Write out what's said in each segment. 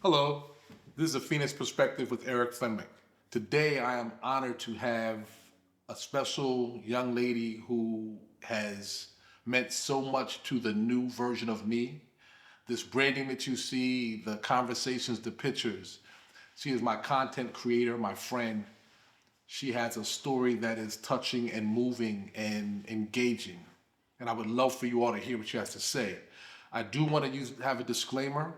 Hello, this is a Phoenix Perspective with Eric Fenwick. Today I am honored to have a special young lady who has meant so much to the new version of me. This branding that you see, the conversations, the pictures. She is my content creator, my friend. She has a story that is touching and moving and engaging. And I would love for you all to hear what she has to say. I do want to have a disclaimer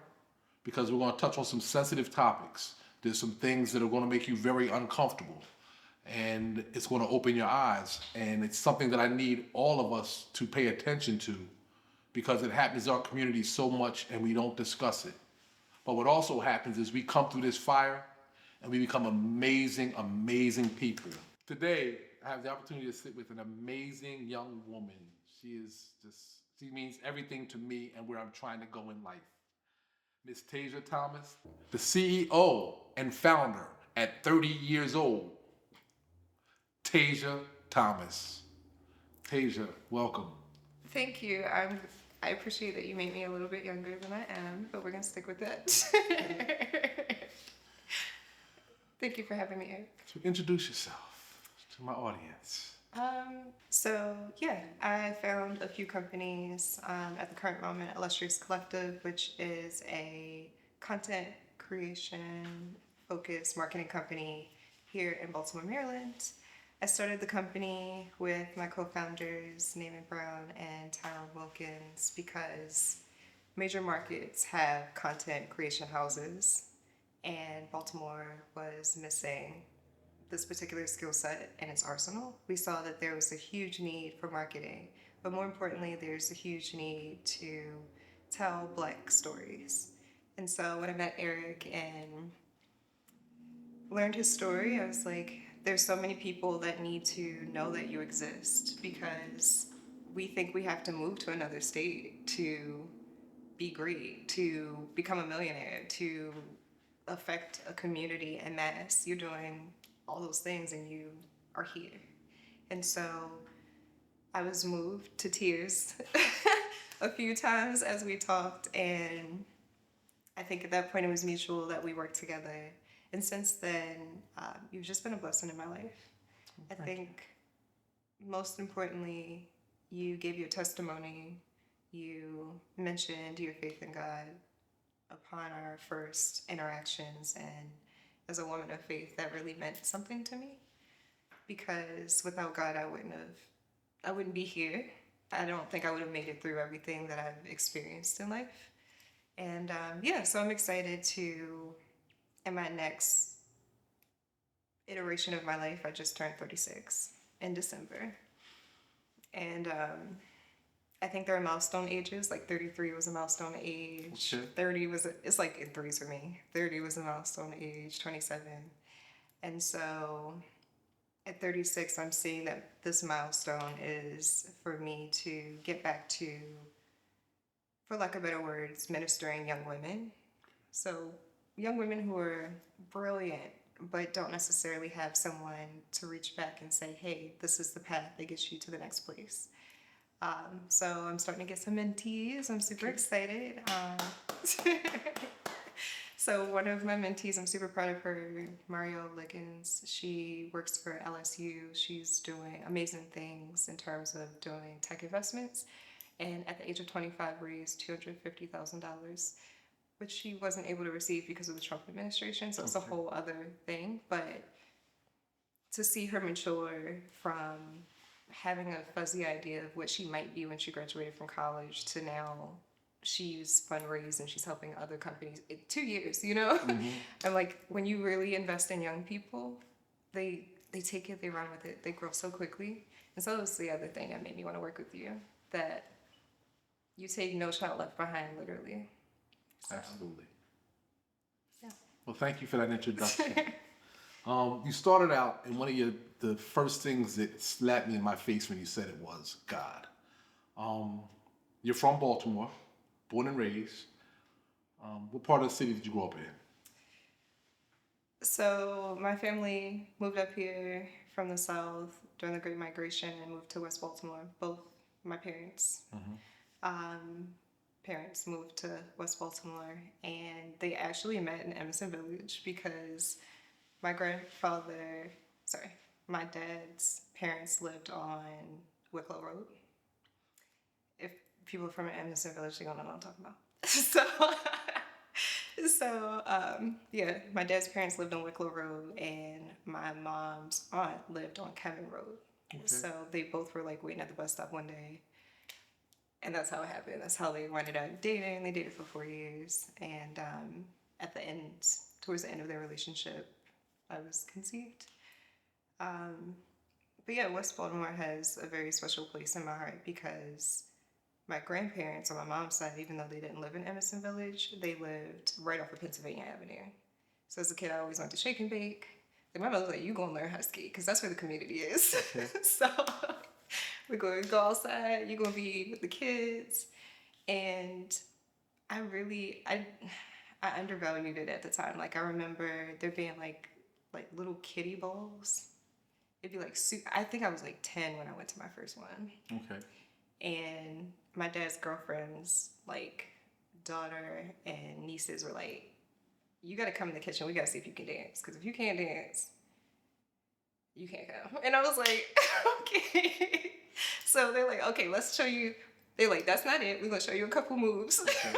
because we're going to touch on some sensitive topics. There's some things that are going to make you very uncomfortable, and it's going to open your eyes. And it's something that I need all of us to pay attention to because it happens in our community so much and we don't discuss it. But what also happens is we come through this fire and we become amazing, amazing people. Today, I have the opportunity to sit with an amazing young woman. She means everything to me and where I'm trying to go in life. Miss Taija Thomas, the CEO and founder at 30 years old. Taija Thomas. Taija, welcome. Thank you. I appreciate that you made me a little bit younger than I am, but we're gonna stick with that. Thank you for having me, Eric. So introduce yourself to my audience. So yeah, I found a few companies at the current moment. Illustrious Collective, which is a content creation focused marketing company here in Baltimore, Maryland. I started the company with my co-founders, Naaman Brown and Tyrone Wilkins, because major markets have content creation houses, and Baltimore was missing this particular skill set in its arsenal. We saw that there was a huge need for marketing, but more importantly, there's a huge need to tell Black stories. And so when I met Eric and learned his story, I was like, there's so many people that need to know that you exist, because we think we have to move to another state to be great, to become a millionaire, to affect a community en masse. You're doing all those things and you are here. And so I was moved to tears a few times as we talked, and I think at that point it was mutual that we worked together. And since then, you've just been a blessing in my life. I think most importantly, you gave your testimony. You mentioned your faith in God upon our first interactions, and as a woman of faith, that really meant something to me, because without God, I wouldn't be here. I don't think I would have made it through everything that I've experienced in life. And yeah, so I'm excited to, in my next iteration of my life, I just turned 36 in December. And I think there are milestone ages, like 33 was a milestone age. Okay. 30 was, it's like in threes for me. 30 was a milestone age, 27. And so at 36, I'm seeing that this milestone is for me to get back to, for lack of better words, ministering young women. So young women who are brilliant, but don't necessarily have someone to reach back and say, hey, this is the path that gets you to the next place. So I'm starting to get some mentees. I'm super excited. So one of my mentees, I'm super proud of her, Mario Liggins. She works for LSU. She's doing amazing things in terms of doing tech investments. And at the age of 25, raised $250,000, which she wasn't able to receive because of the Trump administration. So it's a whole other thing. But to see her mature from having a fuzzy idea of what she might be when she graduated from college to now she's fundraised and she's helping other companies in 2 years, you know? Mm-hmm. And like, when you really invest in young people, they take it, they run with it, they grow so quickly. And so that's the other thing that made me want to work with you, that you take no child left behind, literally. So, absolutely. Yeah. Well, thank you for that introduction. You started out, and one of the first things that slapped me in my face when you said it was God. You're from Baltimore, born and raised. What part of the city did you grow up in? So my family moved up here from the South during the Great Migration and moved to West Baltimore. Both my parents. Mm-hmm. parents moved to West Baltimore, and they actually met in Emerson Village because my grandfather, sorry, my dad's parents lived on Wicklow Road. If people from Emerson Village, they don't know what I'm talking about. Yeah, my dad's parents lived on Wicklow Road, and my mom's aunt lived on Cabin Road. Okay. So they both were like waiting at the bus stop one day, and that's how it happened. That's how they ended up dating. They dated for 4 years, and at the end, towards the end of their relationship, I was conceived. But yeah, West Baltimore has a very special place in my heart because my grandparents on my mom's side, even though they didn't live in Emerson Village, they lived right off of Pennsylvania Avenue. So as a kid, I always went to Shake and Bake. Like my mother was like, "You gonna learn how to skate because that's where the community is." Okay. So we're going to go outside. You're gonna be with the kids, and I undervalued it at the time. Like I remember there being like little kiddie balls. It'd be like I think I was like 10 when I went to my first one. Okay. And my dad's girlfriend's like daughter and nieces were like, "You got to come in the kitchen. We got to see if you can dance. Because if you can't dance, you can't come." And I was like, "Okay." So they're like, "Okay, let's show you." They're like, "That's not it. We're going to show you a couple moves." Okay.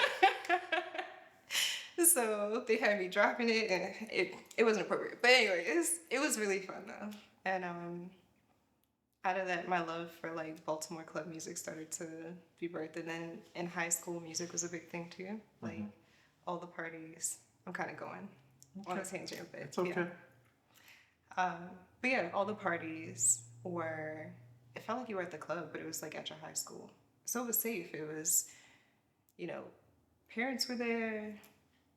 So they had me dropping it, and it wasn't appropriate. But anyway, it was really fun though. And out of that, my love for like Baltimore club music started to be birthed. And then in high school, music was a big thing too. Like all the parties. I'm kind of going on a tangent, but it's okay. Yeah. But yeah, all the parties were. It felt like you were at the club, but it was like at your high school, so it was safe. It was, parents were there.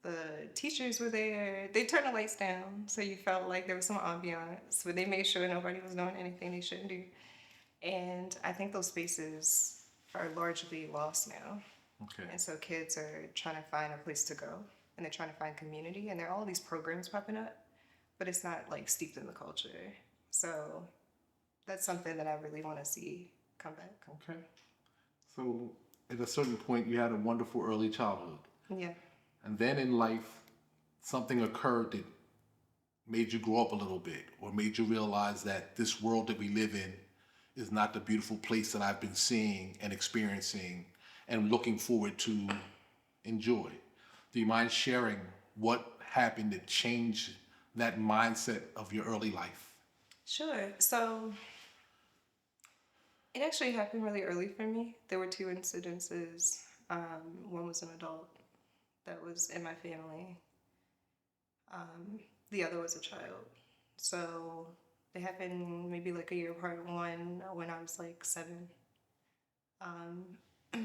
The teachers were there. They turned the lights down, so you felt like there was some ambiance, but they made sure nobody was doing anything they shouldn't do. And I think those spaces are largely lost now. Okay. And so kids are trying to find a place to go, and they're trying to find community, and there are all these programs popping up, but it's not like steeped in the culture. So that's something that I really want to see come back. Okay. So at a certain point, you had a wonderful early childhood. Yeah. And then in life, something occurred that made you grow up a little bit, or made you realize that this world that we live in is not the beautiful place that I've been seeing and experiencing and looking forward to enjoy. Do you mind sharing what happened that changed that mindset of your early life? Sure. So it actually happened really early for me. There were 2 incidences. One was an adult that was in my family. The other was a child. So they happened maybe like a year apart. One when I was like 7. I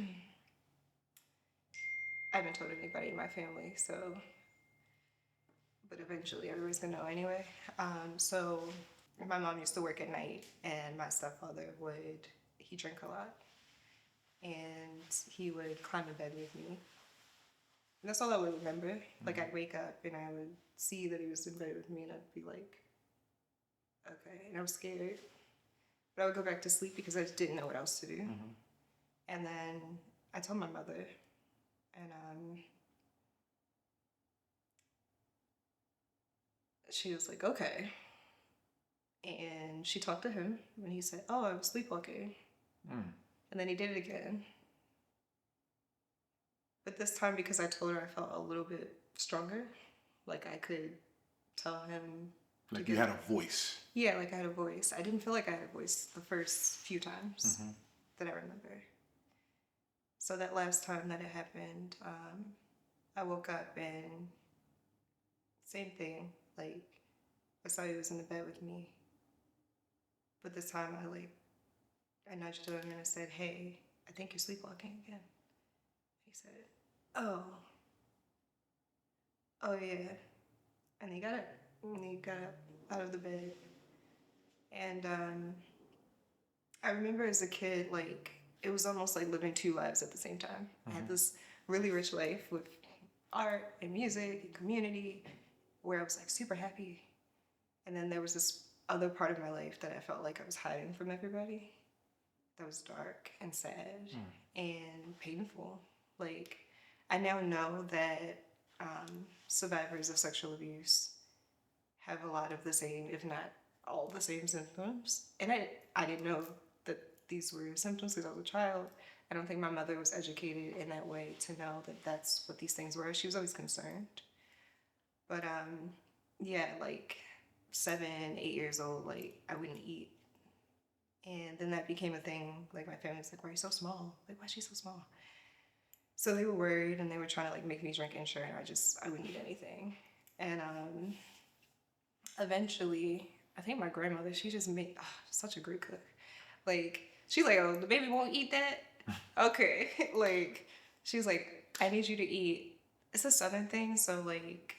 haven't told anybody in my family, but eventually everybody's gonna know anyway. So my mom used to work at night, and my stepfather he drank a lot, and he would climb in bed with me. And that's all I would remember. Like I'd wake up and I would see that he was in bed with me, and I'd be like, okay. And I was scared, but I would go back to sleep because I just didn't know what else to do. And then I told my mother, and she was like, okay. And she talked to him, and he said, "Oh, I was sleepwalking." And then he did it again. But this time, because I told her, I felt a little bit stronger. Like I could tell him. Like you had a voice. Yeah, like I had a voice. I didn't feel like I had a voice the first few times that I remember. So that last time that it happened, I woke up and same thing. Like I saw he was in the bed with me. But this time I nudged him and I said, "Hey, I think you're sleepwalking again." He said, "Oh yeah." And he got up. And he got up out of the bed. And I remember as a kid, like, it was almost like living 2 lives at the same time. I had this really rich life with art and music and community where I was like super happy. And then there was this other part of my life that I felt like I was hiding from everybody. That was dark and sad and painful. Like, I now know that survivors of sexual abuse have a lot of the same, if not all the same symptoms. And I didn't know that these were symptoms because I was a child. I don't think my mother was educated in that way to know that that's what these things were. She was always concerned. But yeah, like 7, 8 years old, like I wouldn't eat. And then that became a thing. Like my family was like, why are you so small? Like, why is she so small? So they were worried and they were trying to like make me drink Ensure, and I wouldn't eat anything. And eventually, I think my grandmother, she just made such a great cook. Like, she's like, oh, the baby won't eat that? Okay. Like, she was like, I need you to eat. It's a Southern thing, so like,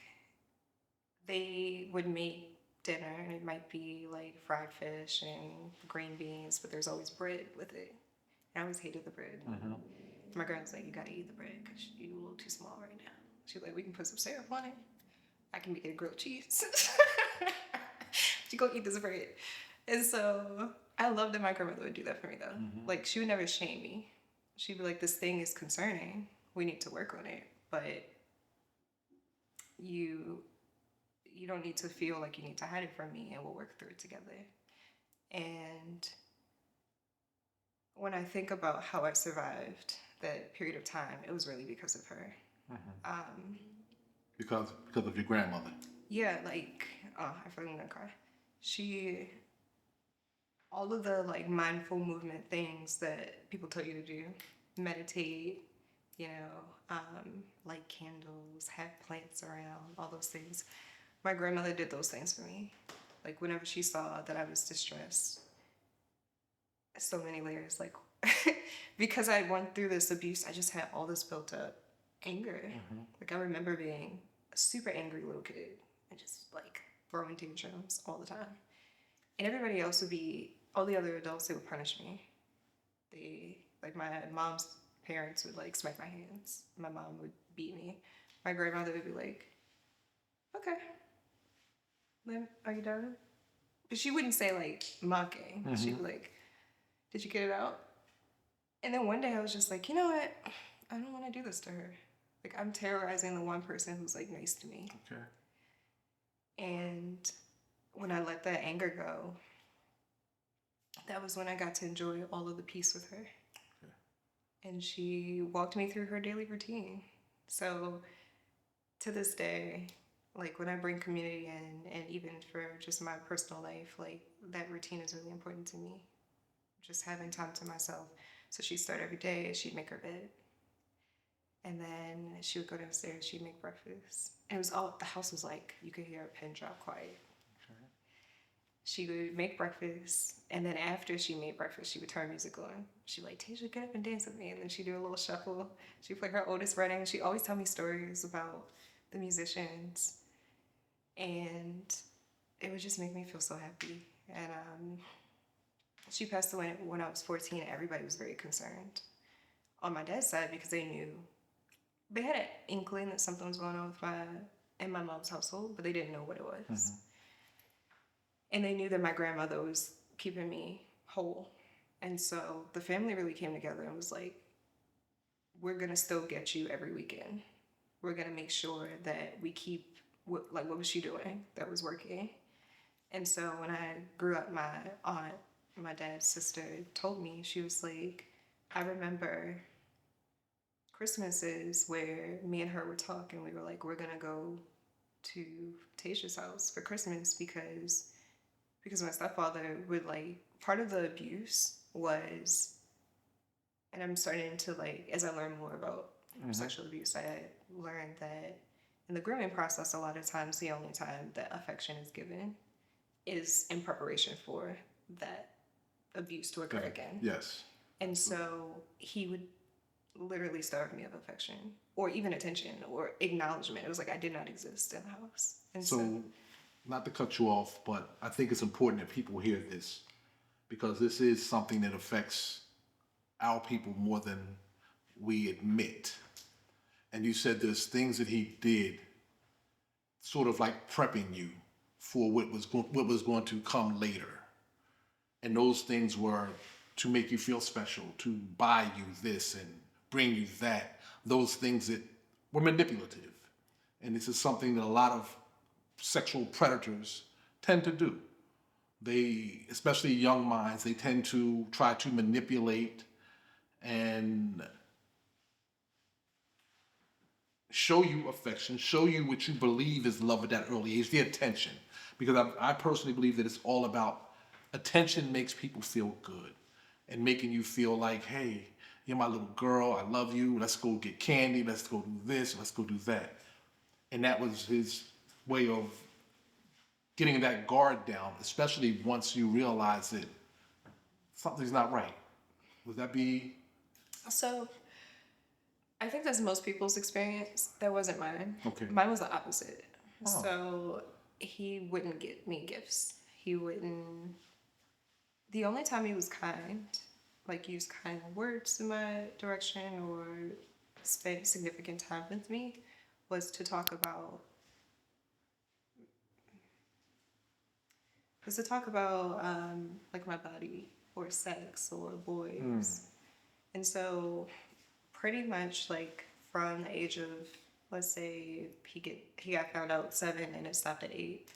they would make dinner, and it might be like fried fish and green beans, but there's always bread with it. And I always hated the bread. Mm-hmm. My grandma's like, you gotta eat the bread because you're a little too small right now. She's like, we can put some syrup on it. I can make it grilled cheese. You go eat this bread. And so I love that my grandmother would do that for me though. Mm-hmm. Like, she would never shame me. She'd be like, this thing is concerning. We need to work on it. But you don't need to feel like you need to hide it from me, and we'll work through it together. And when I think about how I survived that period of time, it was really because of her. Mm-hmm. Because of your grandmother. Yeah, like, I feel like I'm gonna cry. All of the like mindful movement things that people tell you to do, meditate, light candles, have plants around, all those things. My grandmother did those things for me. Like, whenever she saw that I was distressed, so many layers, like, because I went through this abuse, I just had all this built up anger. Mm-hmm. Like, I remember being a super angry little kid and just like throwing tantrums all the time. And everybody else all the other adults, they would punish me. Like, my mom's parents would like smack my hands. My mom would beat me. My grandmother would be like, okay, are you done? But she wouldn't say like mocking. Mm-hmm. She'd be like, did you get it out? And then one day I was just like, you know what? I don't want to do this to her. Like, I'm terrorizing the one person who's like nice to me. Okay. And when I let that anger go, that was when I got to enjoy all of the peace with her. Okay. And she walked me through her daily routine. So to this day, like, when I bring community in, and even for just my personal life, like, that routine is really important to me. Just having time to myself. So she'd start every day, she'd make her bed. And then she would go downstairs, she'd make breakfast. And the house was like, you could hear a pin drop quiet. Okay. She would make breakfast, and then after she made breakfast, she would turn music on. She'd be like, Taija, get up and dance with me. And then she'd do a little shuffle. She'd play her Otis Redding. She'd always tell me stories about the musicians. And it would just make me feel so happy. And she passed away when I was 14. Everybody was very concerned on my dad's side because they had an inkling that something was going on with my mom's household, but they didn't know what it was. Mm-hmm. And they knew that my grandmother was keeping me whole. And so the family really came together and was like, we're going to still get you every weekend. We're going to make sure that we keep, what was she doing that was working? And so when I grew up, my aunt, my dad's sister, told me, she was like, I remember Christmases where me and her would talk, and we were like, we're going to go to Taisha's house for Christmas because my stepfather would, like, part of the abuse was, and I'm starting to, like, as I learn more about mm-hmm. sexual abuse, I learned that in the grooming process, a lot of times the only time that affection is given is in preparation for that abuse to occur again. Yes. And so he would literally starve me of affection or even attention or acknowledgement. It was like I did not exist in the house. And so not to cut you off, but I think it's important that people hear this because this is something that affects our people more than we admit. And you said there's things that he did sort of like prepping you for what was going to come later. And those things were to make you feel special, to buy you this and bring you that. those things that were manipulative. And this is something that a lot of sexual predators tend to do. They, especially young minds, they tend to try to manipulate and show you affection, show you what you believe is love at that early age, the attention. Because I personally believe that it's all about attention makes people feel good and making you feel like, hey, you're my little girl, I love you, let's go get candy, let's go do this, let's go do that. And that was his way of getting that guard down, especially once you realize that something's not right. Would that be? So I think that's most people's experience. That wasn't mine. Okay. Mine was the opposite. Oh. So he wouldn't get me gifts. He wouldn't. The only time he was kind, like used kind words in my direction or spent significant time with me, was to talk about like my body or sex or boys. And so pretty much like from the age of, let's say he got found out 7 and it stopped at 8.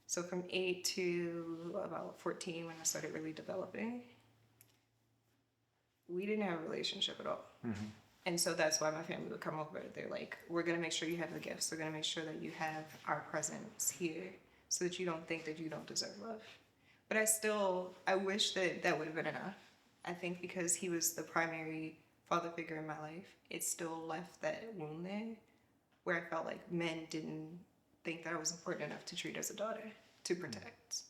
So from 8 to about 14 when I started really developing, we didn't have a relationship at all. Mm-hmm. And so that's why my family would come over. They're like, we're going to make sure you have the gifts. We're going to make sure that you have our presence here so that you don't think that you don't deserve love. But I wish that would have been enough. I think because he was the primary father figure in my life, it still left that wound there where I felt like men didn't think that I was important enough to treat as a daughter, to protect.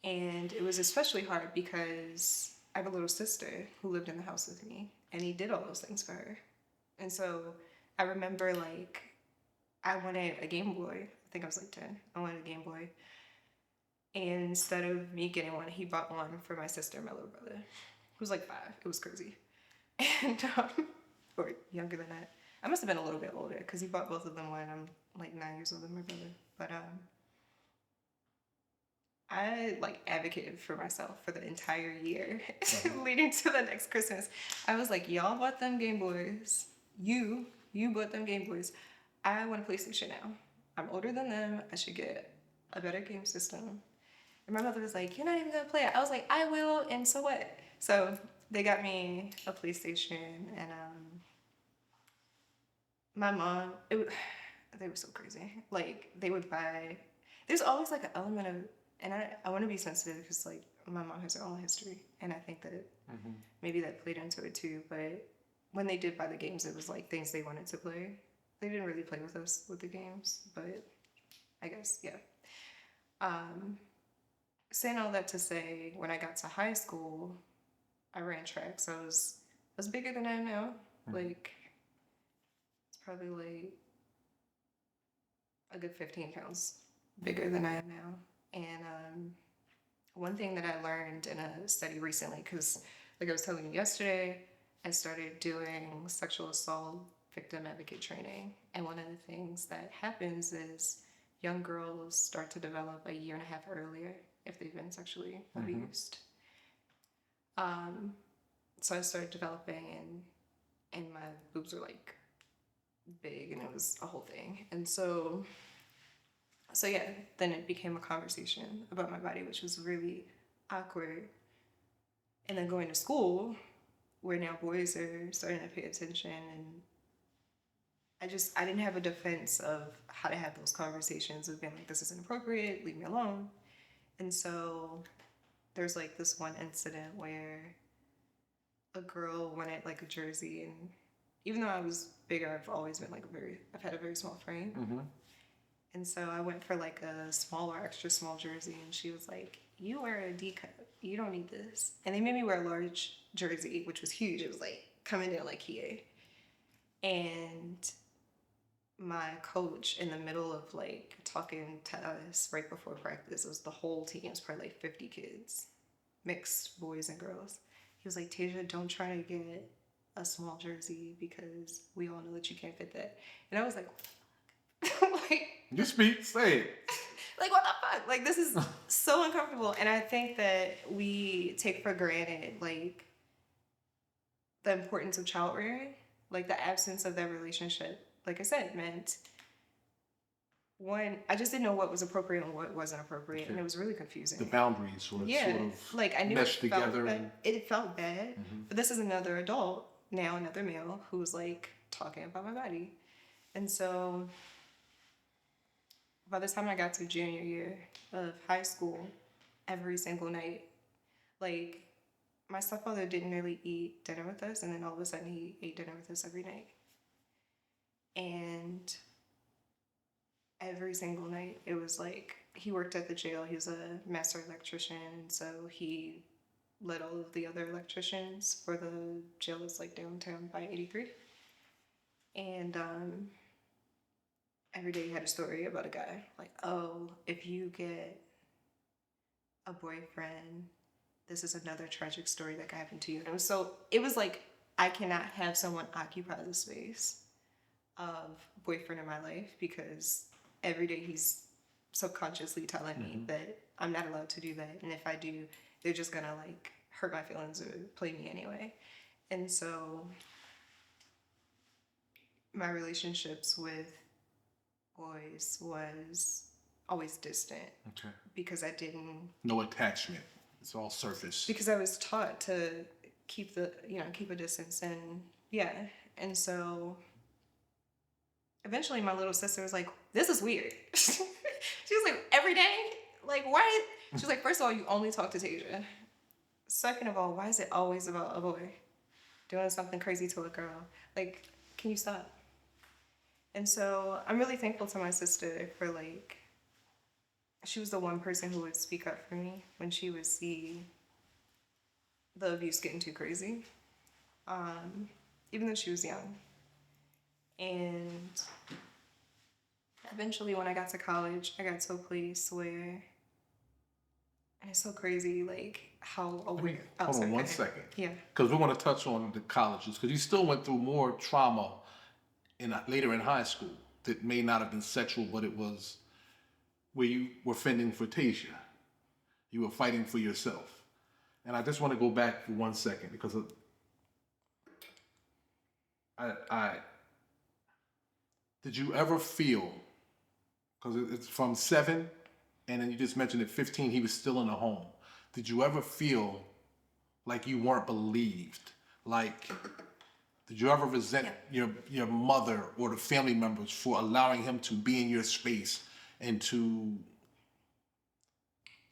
And it was especially hard because I have a little sister who lived in the house with me, and he did all those things for her. And so I remember, like, I wanted a Game Boy. I think I was like 10. I wanted a Game Boy. And instead of me getting one, he bought one for my sister and my little brother, who was like 5. It was crazy. And, or younger than that. I must have been a little bit older because he bought both of them when I'm like 9 years older than my brother. But I like advocated for myself for the entire year leading to the next Christmas. I was like, y'all bought them Game Boys. You bought them Game Boys. I want a PlayStation now. I'm older than them. I should get a better game system. And my mother was like, you're not even gonna play it. I was like, I will, and so what? So they got me a PlayStation, and my mom, they were so crazy. Like, they would buy, there's always like an element of, and I want to be sensitive because like my mom has her own history, and I think that maybe that played into it too. But when they did buy the games, it was like things they wanted to play. They didn't really play with us with the games, but I guess, yeah. Saying all that to say, when I got to high school, I ran track, so I was bigger than I am now. Like, it's probably like a good 15 pounds bigger than I am now. And one thing that I learned in a study recently, because like I was telling you yesterday, I started doing sexual assault victim advocate training. And one of the things that happens is young girls start to develop a year and a half earlier if they've been sexually abused. So I started developing, and my boobs were like big, and it was a whole thing. And so yeah, then it became a conversation about my body, which was really awkward. And then going to school, where now boys are starting to pay attention, and I didn't have a defense of how to have those conversations of being like, this is inappropriate, leave me alone. And so there's like this one incident where a girl wanted like a jersey, and even though I was bigger, I've always been like I've had a very small frame. And so I went for like a small or extra small jersey, and she was like, you wear a D cup, you don't need this. And they made me wear a large jersey, which was huge. It was like coming down like here. And my coach, in the middle of like talking to us right before practice, it was the whole team, it was probably like 50 kids, mixed boys and girls. He was like, Taija, don't try to get a small jersey because we all know that you can't fit that. And I was like, like, you speak, say it. Like, what the fuck? Like, this is so uncomfortable. And I think that we take for granted, like, the importance of child rearing. Like the absence of that relationship, like I said, meant one, I just didn't know what was appropriate and what wasn't appropriate, and it was really confusing. The boundaries were Yeah, sort of like I knew meshed it felt together. bad. It felt bad, but this is another adult now, another male who's like talking about my body, and so by the time I got to junior year of high school, every single night, like my stepfather didn't really eat dinner with us, and then all of a sudden he ate dinner with us every night, and every single night it was like he worked at the jail. He was a master electrician, and so he led all of the other electricians for the jail that's like downtown by 83. And every day he had a story about a guy. Like, oh, if you get a boyfriend, this is another tragic story that could happen to you. And it was like, I cannot have someone occupy the space of boyfriend in my life, because every day he's subconsciously telling me that I'm not allowed to do that. And if I do, they're just gonna like hurt my feelings or play me anyway. And so my relationships with boys was always distant. Okay. Because I didn't. No attachment. It's all surface. Because I was taught to keep a distance, and yeah. And so eventually my little sister was like, this is weird. She was like, every day? Like, why? She was like, first of all, you only talk to Taija. Second of all, why is it always about a boy doing something crazy to a girl? Like, can you stop? And so I'm really thankful to my sister for like, she was the one person who would speak up for me when she would see the abuse getting too crazy, even though she was young. And eventually when I got to college, I got to a place where, and it's so crazy, like how aware. Hold on one second. Yeah. Because we want to touch on the colleges, because you still went through more trauma later in high school that may not have been sexual, but it was where you were fending for Taija. You were fighting for yourself. And I just want to go back for 1 second, because I did you ever feel, because it's from 7, and then you just mentioned at 15 he was still in the home. Did you ever feel like you weren't believed? Like, did you ever resent your mother or the family members for allowing him to be in your space and to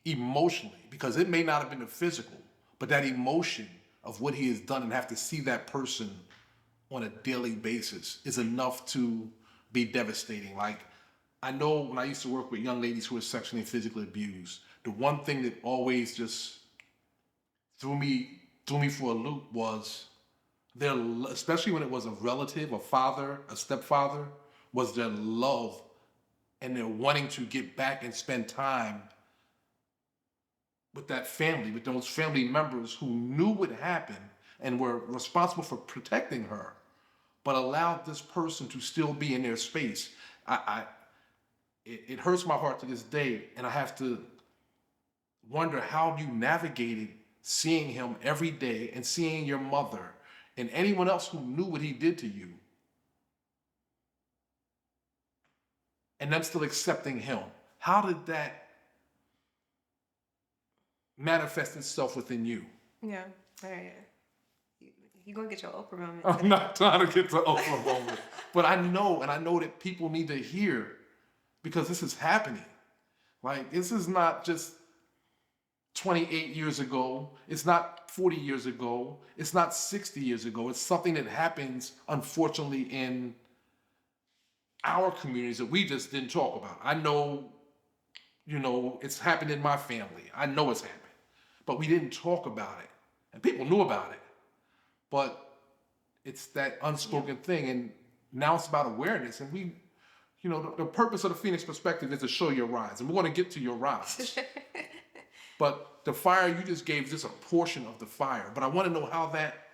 emotionally, because it may not have been the physical, but that emotion of what he has done, and have to see that person on a daily basis is enough to be devastating. Like, I know when I used to work with young ladies who were sexually and physically abused, the one thing that always just threw me for a loop was their, especially when it was a relative, a father, a stepfather, was their love and their wanting to get back and spend time with that family, with those family members who knew what happened and were responsible for protecting her, but allowed this person to still be in their space. It hurts my heart to this day, and I have to wonder how you navigated seeing him every day and seeing your mother and anyone else who knew what he did to you, and them still accepting him. How did that manifest itself within you? Yeah. All right. You're going to get your Oprah moment. I'm not trying to get to Oprah moment, but I know that people need to hear, because this is happening. Like, this is not just 28 years ago. It's not 40 years ago. It's not 60 years ago. It's something that happens, unfortunately, in our communities that we just didn't talk about. I know, it's happened in my family. I know it's happened, but we didn't talk about it, and people knew about it, but it's that unspoken thing. And now it's about awareness. And we, the purpose of the Phoenix Perspective is to show your rise, and we're going to get to your rise. But the fire you just gave is just a portion of the fire. But I want to know how that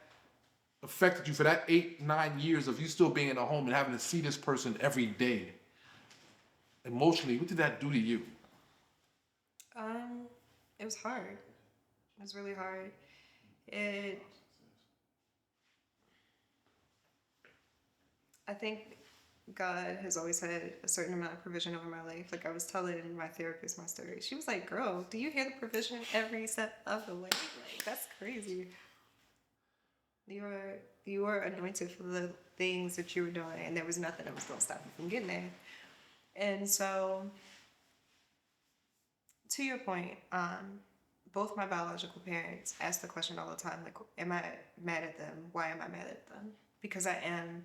affected you for that 8-9 years of you still being in a home and having to see this person every day. Emotionally, what did that do to you? It was hard. It was really hard. I think God has always had a certain amount of provision over my life. Like I was telling my therapist my story. She was like, "Girl, do you hear the provision every step of the way? Like that's crazy. You are anointed for the things that you were doing, and there was nothing that was gonna stop you from getting there." And so, to your point, both my biological parents ask the question all the time, like, "Am I mad at them? Why am I mad at them?" Because I am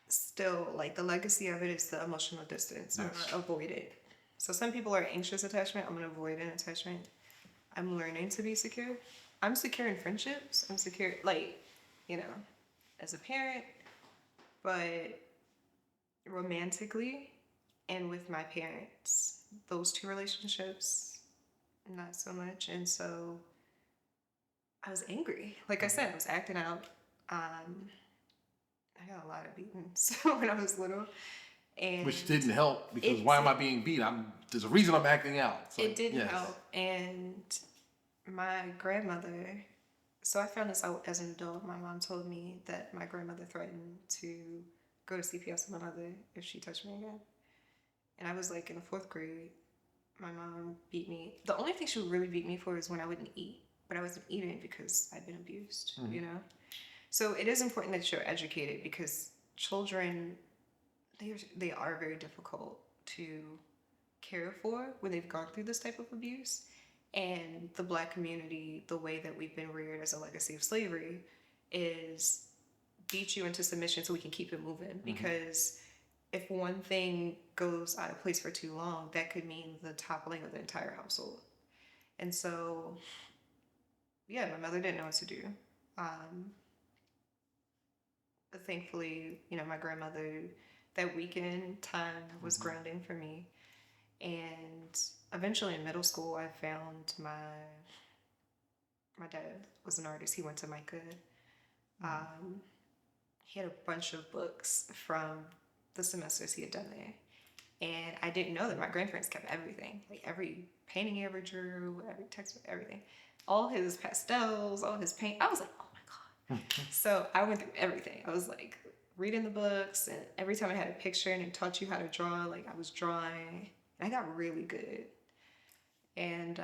still like the legacy of it is the emotional distance. I'm Yes. gonna avoid it. So some people are anxious attachment. I'm gonna avoid an attachment. I'm learning to be secure. I'm secure in friendships. I'm secure like, you know, as a parent, but romantically and with my parents, those two relationships, not so much. And so I was angry. Like I said, I was acting out. I got a lot of beatings when I was little. And Which didn't help because why am I being beat? There's a reason I'm acting out. It's it like, didn't yes. help. And my grandmother, so I found this out as an adult. My mom told me that my grandmother threatened to go to CPS on my mother if she touched me again. And I was like in the 4th grade. My mom beat me. The only thing she would really beat me for is when I wouldn't eat. But I wasn't eating because I'd been abused, you know? So it is important that you're educated because children, they are very difficult to care for when they've gone through this type of abuse. And the Black community, the way that we've been reared as a legacy of slavery, is beat you into submission so we can keep it moving. Because if one thing goes out of place for too long, that could mean the toppling of the entire household. And so, yeah, my mother didn't know what to do. But thankfully, you know, my grandmother, that weekend time was grounding for me. And eventually in middle school, I found my dad was an artist. He went to MICA. He had a bunch of books from the semesters he had done there. And I didn't know that my grandparents kept everything. Like every painting he ever drew, every textbook, everything. All his pastels, all his paint. I was like, oh my God. So I went through everything. I was like reading the books, and every time I had a picture and it taught you how to draw, like I was drawing. And I got really good. And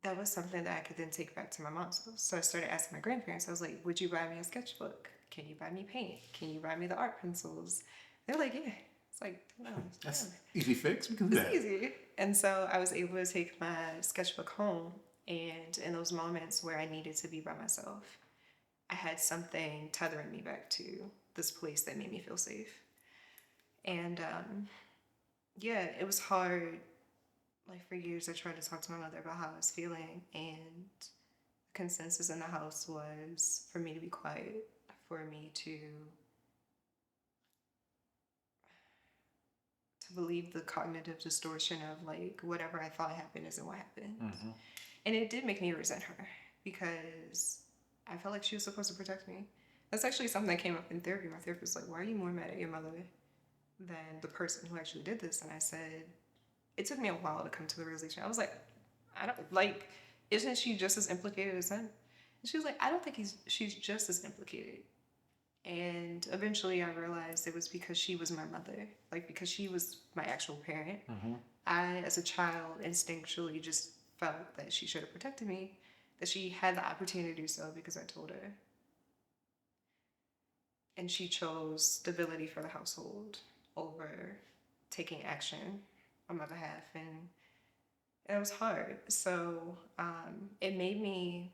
that was something that I could then take back to my mom. So I started asking my grandparents. I was like, would you buy me a sketchbook? Can you buy me paint? Can you buy me the art pencils? They're like, yeah. It's like, no. That's easy fix. We can do that. It's easy. And so I was able to take my sketchbook home. And in those moments where I needed to be by myself, I had something tethering me back to this place that made me feel safe. And yeah, it was hard. Like for years, I tried to talk to my mother about how I was feeling, and the consensus in the house was for me to be quiet, for me to believe the cognitive distortion of like whatever I thought happened isn't what happened. And it did make me resent her because I felt like she was supposed to protect me. That's actually something that came up in therapy. My therapist was like, why are you more mad at your mother than the person who actually did this? And I said, it took me a while to come to the realization. I was like, I don't like, isn't she just as implicated as him? And she was like, I don't think she's just as implicated. And eventually I realized it was because she was my mother, like because she was my actual parent. I, as a child, instinctually just felt that she should have protected me, that she had the opportunity to do so because I told her. And she chose stability for the household over taking action on my behalf. And it was hard. So it made me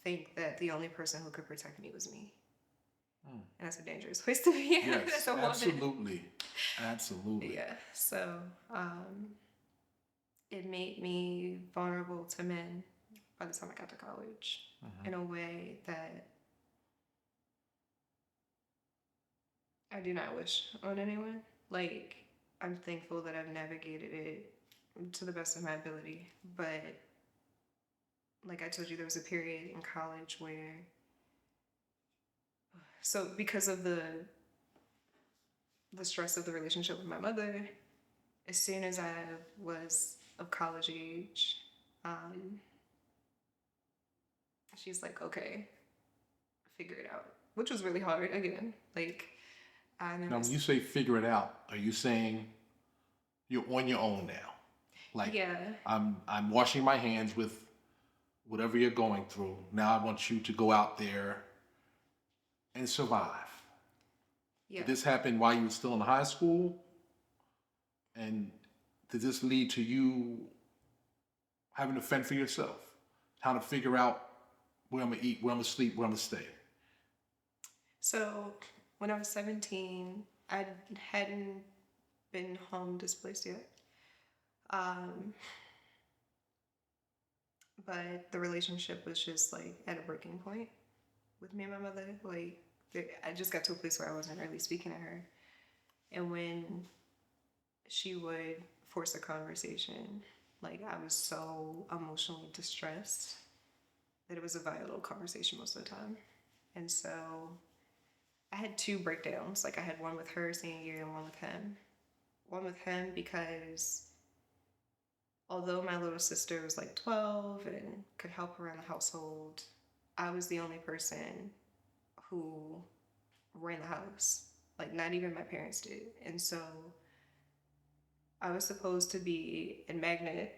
think that the only person who could protect me was me. And that's a dangerous place to be. Yes, absolutely. Absolutely. Yeah. So it made me vulnerable to men by the time I got to college in a way that I do not wish on anyone. Like, I'm thankful that I've navigated it to the best of my ability. But like I told you, there was a period in college where, so because of the stress of the relationship with my mother, as soon as I was of college age, she's like, okay, figure it out. which was really hard again. Like, I Now, never. when you say figure it out, are you saying you're on your own now? Like, Yeah. I'm washing my hands with whatever you're going through. Now I want you to go out there and survive. Yeah. Did this happen while you were still in high school? And did this lead to you having to fend for yourself? How to figure out where I'm gonna eat, where I'm gonna sleep, where I'm gonna stay? So when I was 17, I hadn't been home displaced yet. But the relationship was just like at a breaking point with me and my mother. Like, I just got to a place where I wasn't really speaking to her. And when she would force a conversation, like, I was so emotionally distressed that it was a vital conversation most of the time. And so I had two breakdowns. Like, I had one with her senior year and one with him. One with him because although my little sister was like 12 and could help around the household, I was the only person who ran the house. Like, not even my parents did. And so I was supposed to be in magnet.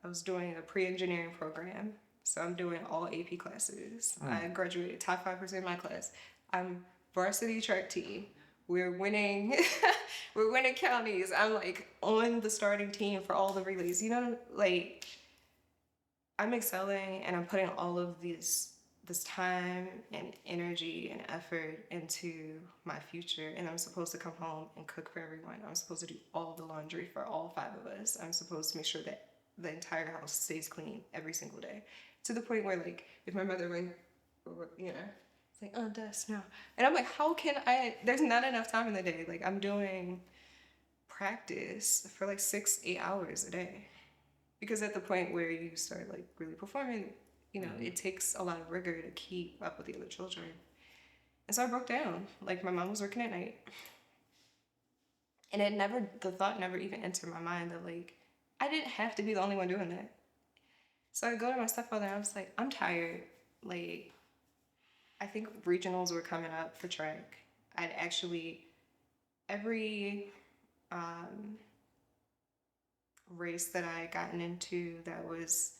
I was doing a pre-engineering program. So I'm doing all AP classes. I graduated top 5% in my class. I'm varsity track team. We're winning we're winning counties. I'm like on the starting team for all the relays. You know, like, I'm excelling and I'm putting all of this time and energy and effort into my future, and I'm supposed to come home and cook for everyone. I'm supposed to do all the laundry for all 5 of us. I'm supposed to make sure that the entire house stays clean every single day, to the point where, like, if my mother went, you know, it's like, oh, dust, no. And I'm like, how can I, there's not enough time in the day. Like, I'm doing practice for like 6-8 hours a day, because at the point where you start like really performing, you know, it takes a lot of rigor to keep up with the other children. And so I broke down. Like, my mom was working at night, and the thought never even entered my mind that, like, I didn't have to be the only one doing that. So I go to my stepfather and I was like, I'm tired. Like, I think regionals were coming up for track. I'd actually, every race that I had gotten into that was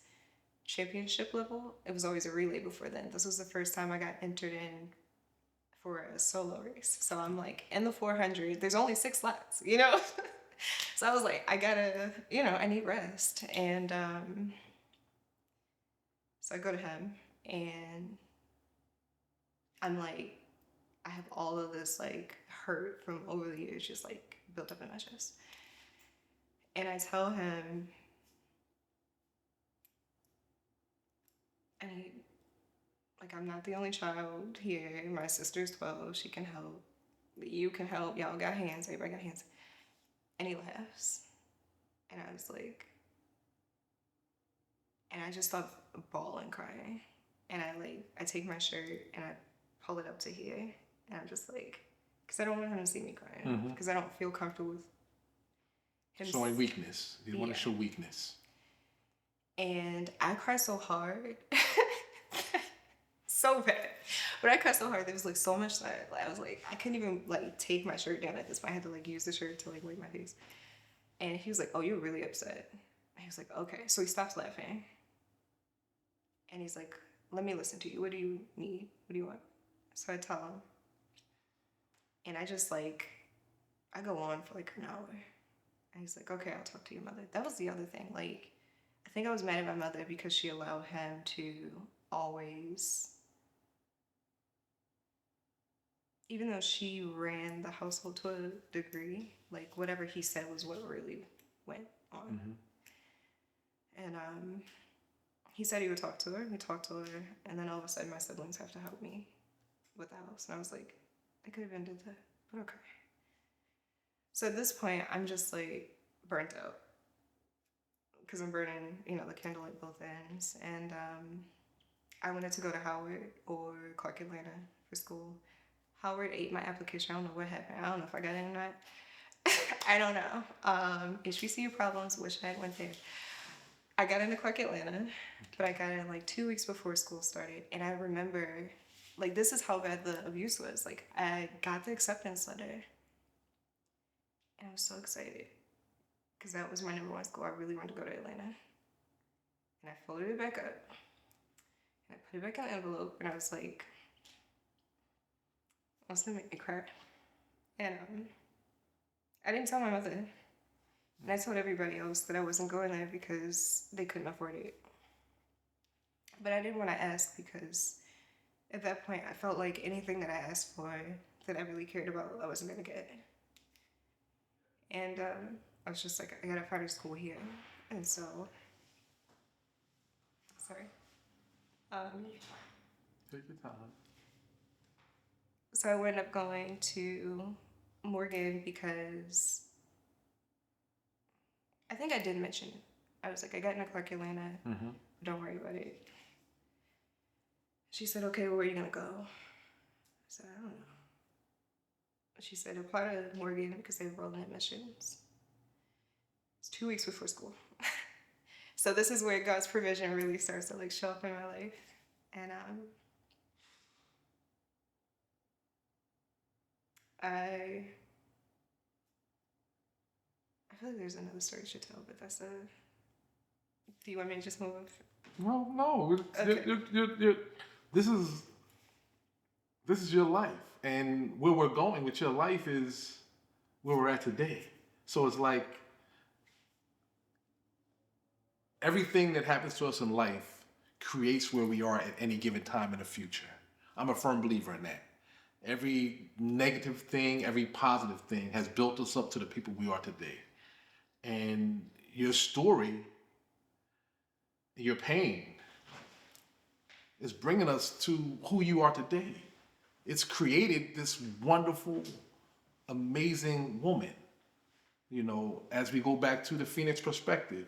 championship level, it was always a relay before then. This was the first time I got entered in for a solo race. So I'm like in the 400, there's only 6 slots, you know? So I was like, I gotta, you know, I need rest. And so I go to him and I'm like, I have all of this like hurt from over the years just like built up in my chest. And I tell him, like, I'm not the only child here. My sister's 12. She can help. You can help. Y'all got hands. Everybody got hands. And he laughs. And I was like, and I just start bawling, crying. And I take my shirt and I pull it up to here. And I'm just like, because I don't want him to see me crying. Because I don't feel comfortable with him showing weakness. You want to show weakness. And I cried so hard. So bad. But I cried so hard, there was like so much that I was like, I couldn't even like take my shirt down at this point. I had to like use the shirt to like wipe my face. And he was like, oh, you're really upset. And he was like, okay. So he stops laughing. And he's like, let me listen to you. What do you need? What do you want? So I tell him. And I just like, I go on for like an hour. And he's like, okay, I'll talk to your mother. That was the other thing. Like, I think I was mad at my mother because she allowed him to always, even though she ran the household to a degree, like whatever he said was what really went on. And he said he would talk to her. He talked to her, and then all of a sudden my siblings have to help me with the house. And I was like, I could have ended that, but okay. So at this point, I'm just like burnt out because I'm burning, you know, the candle at both ends. And I wanted to go to Howard or Clark Atlanta for school. Howard ate my application. I don't know what happened. I don't know if I got in or not. I don't know. HBCU problems. Wish I had went there. I got into Clark Atlanta, but I got in like 2 weeks before school started. And I remember like, this is how bad the abuse was. Like, I got the acceptance letter, and I was so excited because that was my number one school. I really wanted to go to Atlanta, and I folded it back up, and I put it back in the envelope, and I was like, "What's gonna make me cry?" And I didn't tell my mother, and I told everybody else that I wasn't going there because they couldn't afford it. But I didn't want to ask because at that point, I felt like anything that I asked for that I really cared about, I wasn't going to get. And I was just like, I got to find a school here. And so, sorry. Take your time. So I wound up going to Morgan because I think I did mention it. I was like, I got into Clark Atlanta. Mm-hmm. Don't worry about it. She said, okay, well, where are you going to go? I said, I don't know. She said, apply to Morgan because they have rolling admissions. It's 2 weeks before school. So this is where God's provision really starts to like show up in my life. And I feel like there's another story I should tell, but that's do you want me to just move? Well, no. Okay. This is your life, and where we're going with your life is where we're at today. So it's like everything that happens to us in life creates where we are at any given time in the future. I'm a firm believer in that. Every negative thing, every positive thing has built us up to the people we are today. And your story, your pain, is bringing us to who you are today. It's created this wonderful, amazing woman. You know, as we go back to the Phoenix perspective,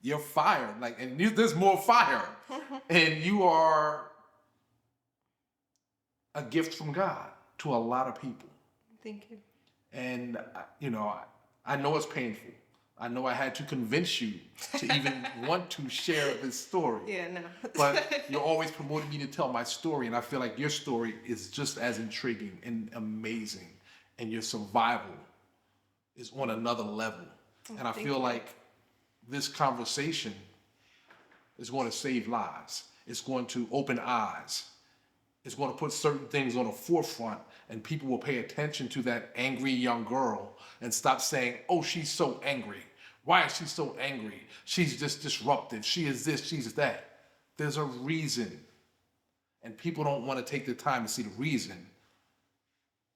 you're fire, like, and there's more fire, and you are a gift from God to a lot of people. Thank you. And you know, I know it's painful. I know I had to convince you to even want to share this story. Yeah, no. But you're always promoting me to tell my story, and I feel like your story is just as intriguing and amazing, and your survival is on another level. And I feel like this conversation is going to save lives. It's going to open eyes. It's going to put certain things on the forefront, and people will pay attention to that angry young girl and stop saying, oh, she's so angry. Why is she so angry? She's just disruptive. She is this, she's that. There's a reason. And people don't want to take the time to see the reason.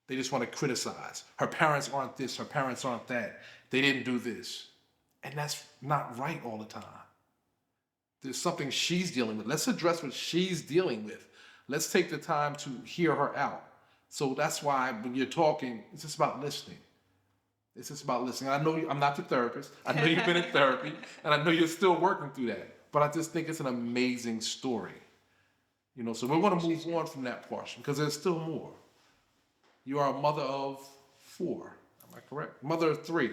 They just want to criticize. Her parents aren't this, her parents aren't that. They didn't do this. And that's not right all the time. There's something she's dealing with. Let's address what she's dealing with. Let's take the time to hear her out. So that's why when you're talking, it's just about listening. It's just about listening. I know I'm not your therapist. I know you've been in therapy, and I know you're still working through that. But I just think it's an amazing story. You know, so we're going to move on from that portion because there's still more. You are a mother of 4. Am I correct? Mother of 3.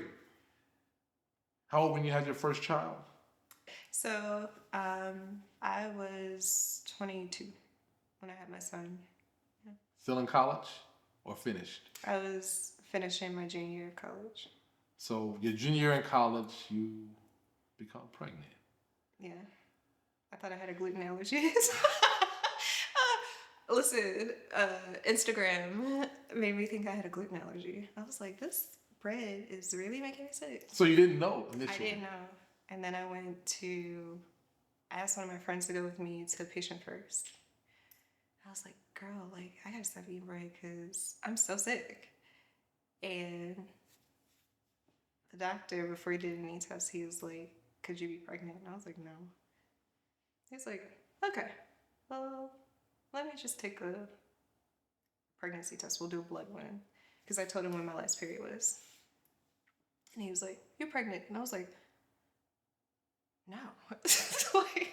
How old when you had your first child? So I was 22 when I had my son. Yeah. Still in college or finished? I was finishing my junior year of college. So your junior year in college, you become pregnant. Yeah. I thought I had a gluten allergy. Listen, Instagram made me think I had a gluten allergy. I was like, this bread is really making me sick. So you didn't know initially? I didn't know. And then I asked one of my friends to go with me to Patient First. I was like, girl, like, I gotta stop eating bread because I'm so sick. And the doctor, before he did any tests, he was like, could you be pregnant? And I was like, no. He's like, okay, well, let me just take a pregnancy test. We'll do a blood one. Because I told him when my last period was. And he was like, you're pregnant. And I was like, no. Like,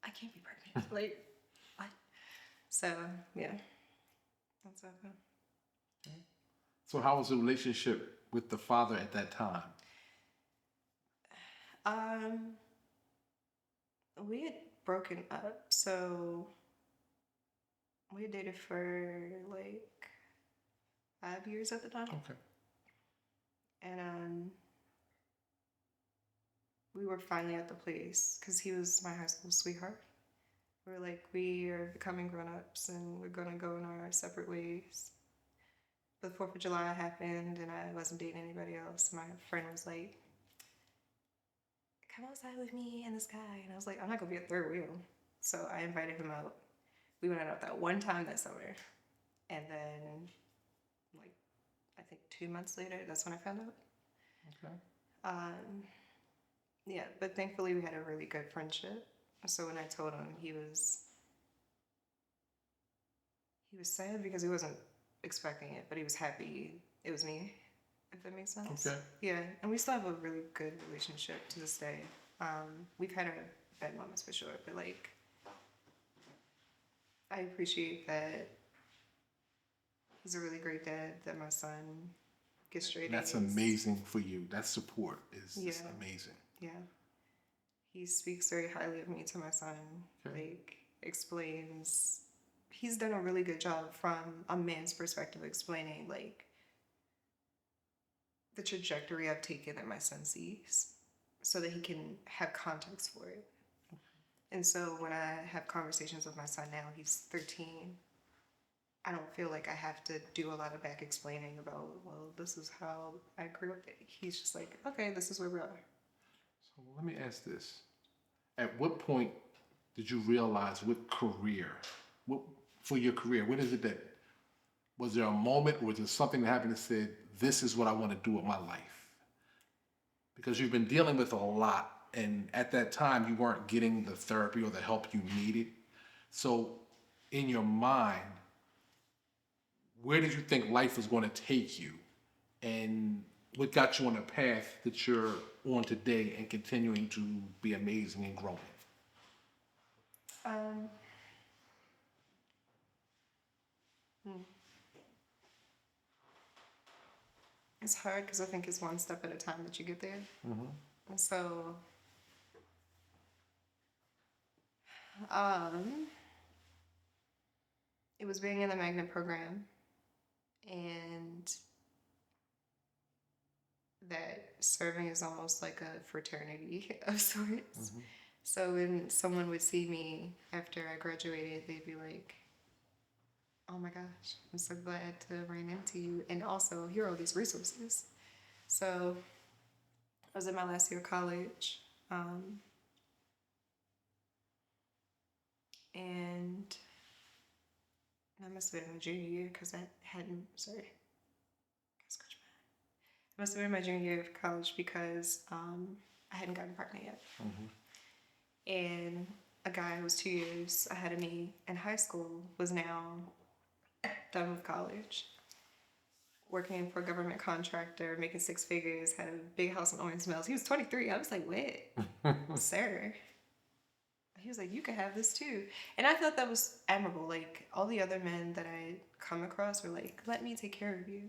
I can't be pregnant. Like, what? So, yeah. That's okay. So how was the relationship with the father at that time? We had broken up, so We had dated for like 5 years at the time. Okay. And we were finally at the place because he was my high school sweetheart. We were like, we are becoming grown-ups and we're gonna go in our separate ways. The 4th of July happened and I wasn't dating anybody else. My friend was like, come outside with me and this guy. And I was like, I'm not gonna be a third wheel. So I invited him out. We went out that one time that summer. And then, like, I think 2 months later, that's when I found out. Okay. Yeah, but thankfully we had a really good friendship. So when I told him, he was sad because he wasn't expecting it, but he was happy it was me, if that makes sense. Okay. Yeah, and we still have a really good relationship to this day. We've had our bad moments for sure, but like, I appreciate that he's a really great dad, that my son gets straight That's A's. amazing for you. That support is Yeah. amazing. Yeah. He speaks very highly of me to my son. Okay. Like, explains. He's done a really good job from a man's perspective explaining, like, the trajectory I've taken that my son sees so that he can have context for it. And so when I have conversations with my son now, he's 13, I don't feel like I have to do a lot of back explaining about, well, this is how I grew up. He's just like, okay, this is where we are. So let me ask this. At what point did you realize for your career, what is it that, was there a moment or was there something that happened that said, this is what I want to do with my life? Because you've been dealing with a lot, and at that time you weren't getting the therapy or the help you needed. So in your mind, where did you think life was going to take you? And what got you on the path that you're on today and continuing to be amazing and growing? It's hard because I think it's one step at a time that you get there. And so, it was being in the magnet program, and that serving is almost like a fraternity of sorts. So when someone would see me after I graduated, they'd be like, oh my gosh, I'm so glad to run into you. And also, here are all these resources. So I was in my last year of college. And I must have been in my junior year because I hadn't, sorry. I must have been in my junior year of college because I hadn't gotten pregnant yet. And a guy who was 2 years ahead of me in high school was now done with college, working for a government contractor, making 6 figures, had a big house in Orange Mills. He was 23. I was like, wait, sir. He was like, you can have this too. And I thought that was admirable. Like, all the other men that I come across were like, let me take care of you.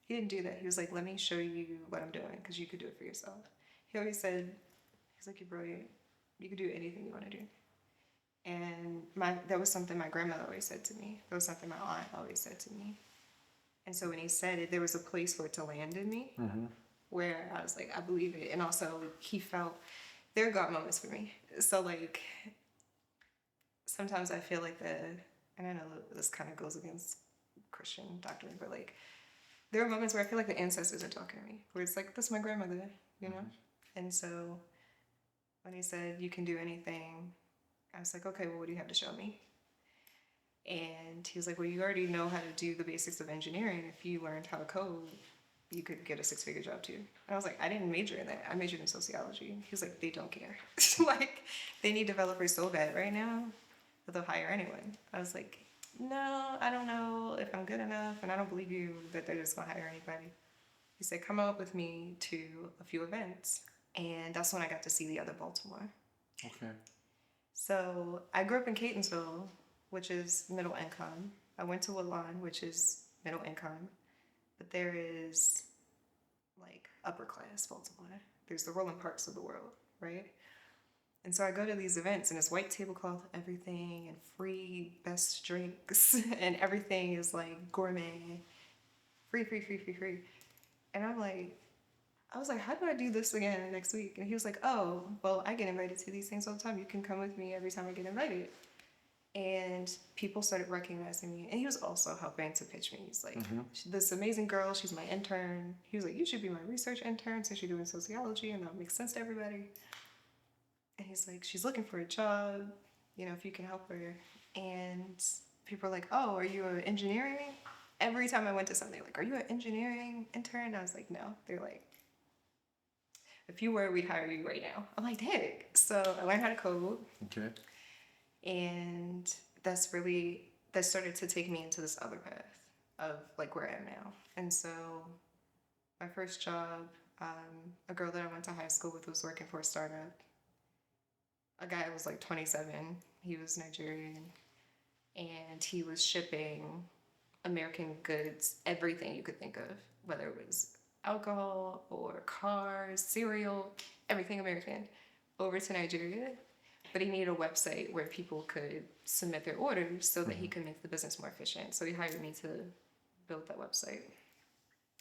He didn't do that. He was like, let me show you what I'm doing because you could do it for yourself. He always said, he's like, you're brilliant. You could do anything you want to do. And that was something my grandmother always said to me. That was something my aunt always said to me. And so when he said it, there was a place for it to land in me where I was like, I believe it. And also he felt, there are God moments for me. So like, sometimes I feel like and I know this kind of goes against Christian doctrine, but like, there are moments where I feel like the ancestors are talking to me, where it's like, that's my grandmother, you know? And so when he said, you can do anything, I was like, okay, well, what do you have to show me? And he was like, well, you already know how to do the basics of engineering. If you learned how to code, you could get a 6-figure job too. And I was like, I didn't major in that. I majored in sociology. He was like, they don't care. Like, they need developers so bad right now that they'll hire anyone. I was like, no, I don't know if I'm good enough, and I don't believe you that they're just gonna hire anybody. He said, come up with me to a few events. And that's when I got to see the other Baltimore. Okay. So I grew up in Catonsville, which is middle income. I went to Woodlawn, which is middle income. But there is like upper class Baltimore. There's the Roland Parks of the world, right? And so I go to these events and it's white tablecloth, everything, and free best drinks, and everything is like gourmet, free, free, free, free, free. And I was like, how do I do this again next week? And he was like, oh, well, I get invited to these things all the time. You can come with me every time I get invited. And people started recognizing me. And he was also helping to pitch me. He's like, this amazing girl, she's my intern. He was like, you should be my research intern since you're doing sociology and that makes sense to everybody. And he's like, she's looking for a job, you know, if you can help her. And people are like, oh, are you an engineering? Every time I went to something, like, are you an engineering intern? I was like, no. They're like, if you were, we'd hire you right now. I'm like, dang. So I learned how to code. Okay. And that started to take me into this other path of like where I am now. And so my first job, a girl that I went to high school with was working for a startup. A guy was like 27. He was Nigerian. And he was shipping American goods, everything you could think of, whether it was alcohol or cars, cereal, everything American, over to Nigeria. But he needed a website where people could submit their orders so that he could make the business more efficient. So he hired me to build that website.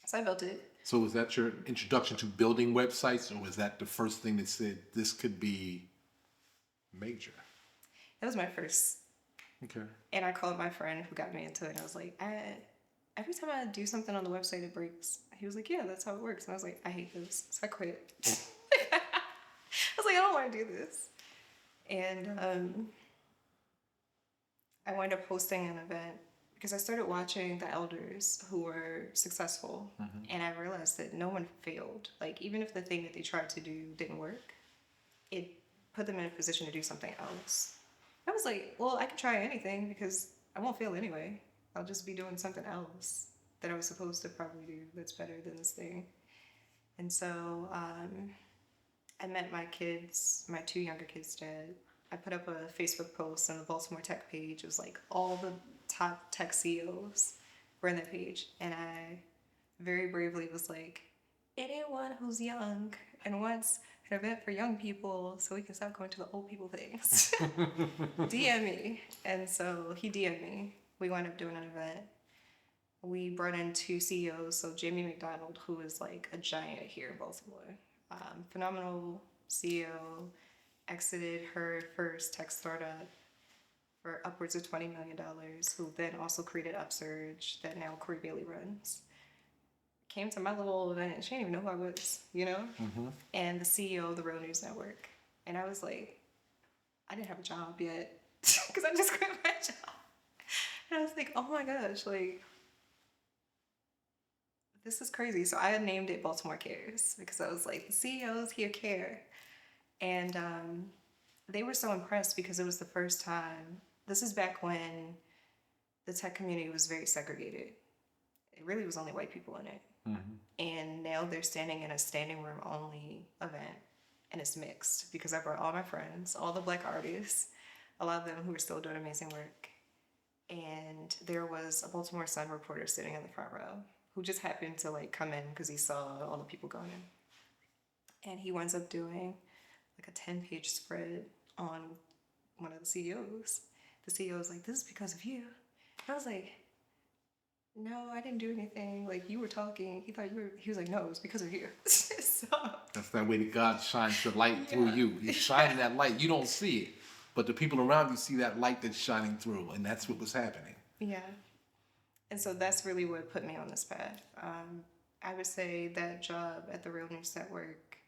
So I built it. So was that your introduction to building websites, or was that the first thing that said this could be major? That was my first. Okay. And I called my friend who got me into it. And I was like, every time I do something on the website, it breaks. He was like, yeah, that's how it works. And I was like, I hate this. So I quit. I was like, I don't want to do this. And I wound up hosting an event because I started watching the elders who were successful. And I realized that no one failed. Like, even if the thing that they tried to do didn't work, it put them in a position to do something else. I was like, well, I can try anything because I won't fail anyway. I'll just be doing something else that I was supposed to probably do that's better than this thing. And so I met my kids, my two younger kids' dad. I put up a Facebook post on the Baltimore tech page. It was like all the top tech CEOs were in that page. And I very bravely was like, anyone who's young and wants an event for young people so we can stop going to the old people things, DM me. And so he DM'd me. We wound up doing an event. We brought in two CEOs. So Jamie McDonald, who is like a giant here in Baltimore, phenomenal CEO, exited her first tech startup for upwards of $20 million, who then also created Upsurge that now Corey Bailey runs. Came to my little event and she didn't even know who I was, you know? And the CEO of the Real News Network. And I was like, I didn't have a job yet because I just quit my job. And I was like, oh my gosh, like, this is crazy. So I had named it Baltimore Cares because I was like, the CEOs here care. And they were so impressed because it was the first time. This is back when the tech community was very segregated. It really was only white people in it. And now they're standing in a standing room only event. And it's mixed because I brought all my friends, all the Black artists, a lot of them who are still doing amazing work. And there was a Baltimore Sun reporter sitting in the front row who just happened to like come in because he saw all the people going in. And he winds up doing like a 10-page spread on one of the CEOs. The CEO was like, this is because of you. And I was like, no, I didn't do anything. Like, you were talking. He was like, no, it was because of you. So, that's that way that God shines the light through you. He's shining that light. You don't see it, but the people around you see that light that's shining through, and that's what was happening. Yeah. And so that's really what put me on this path. I would say that job at the Real News Network,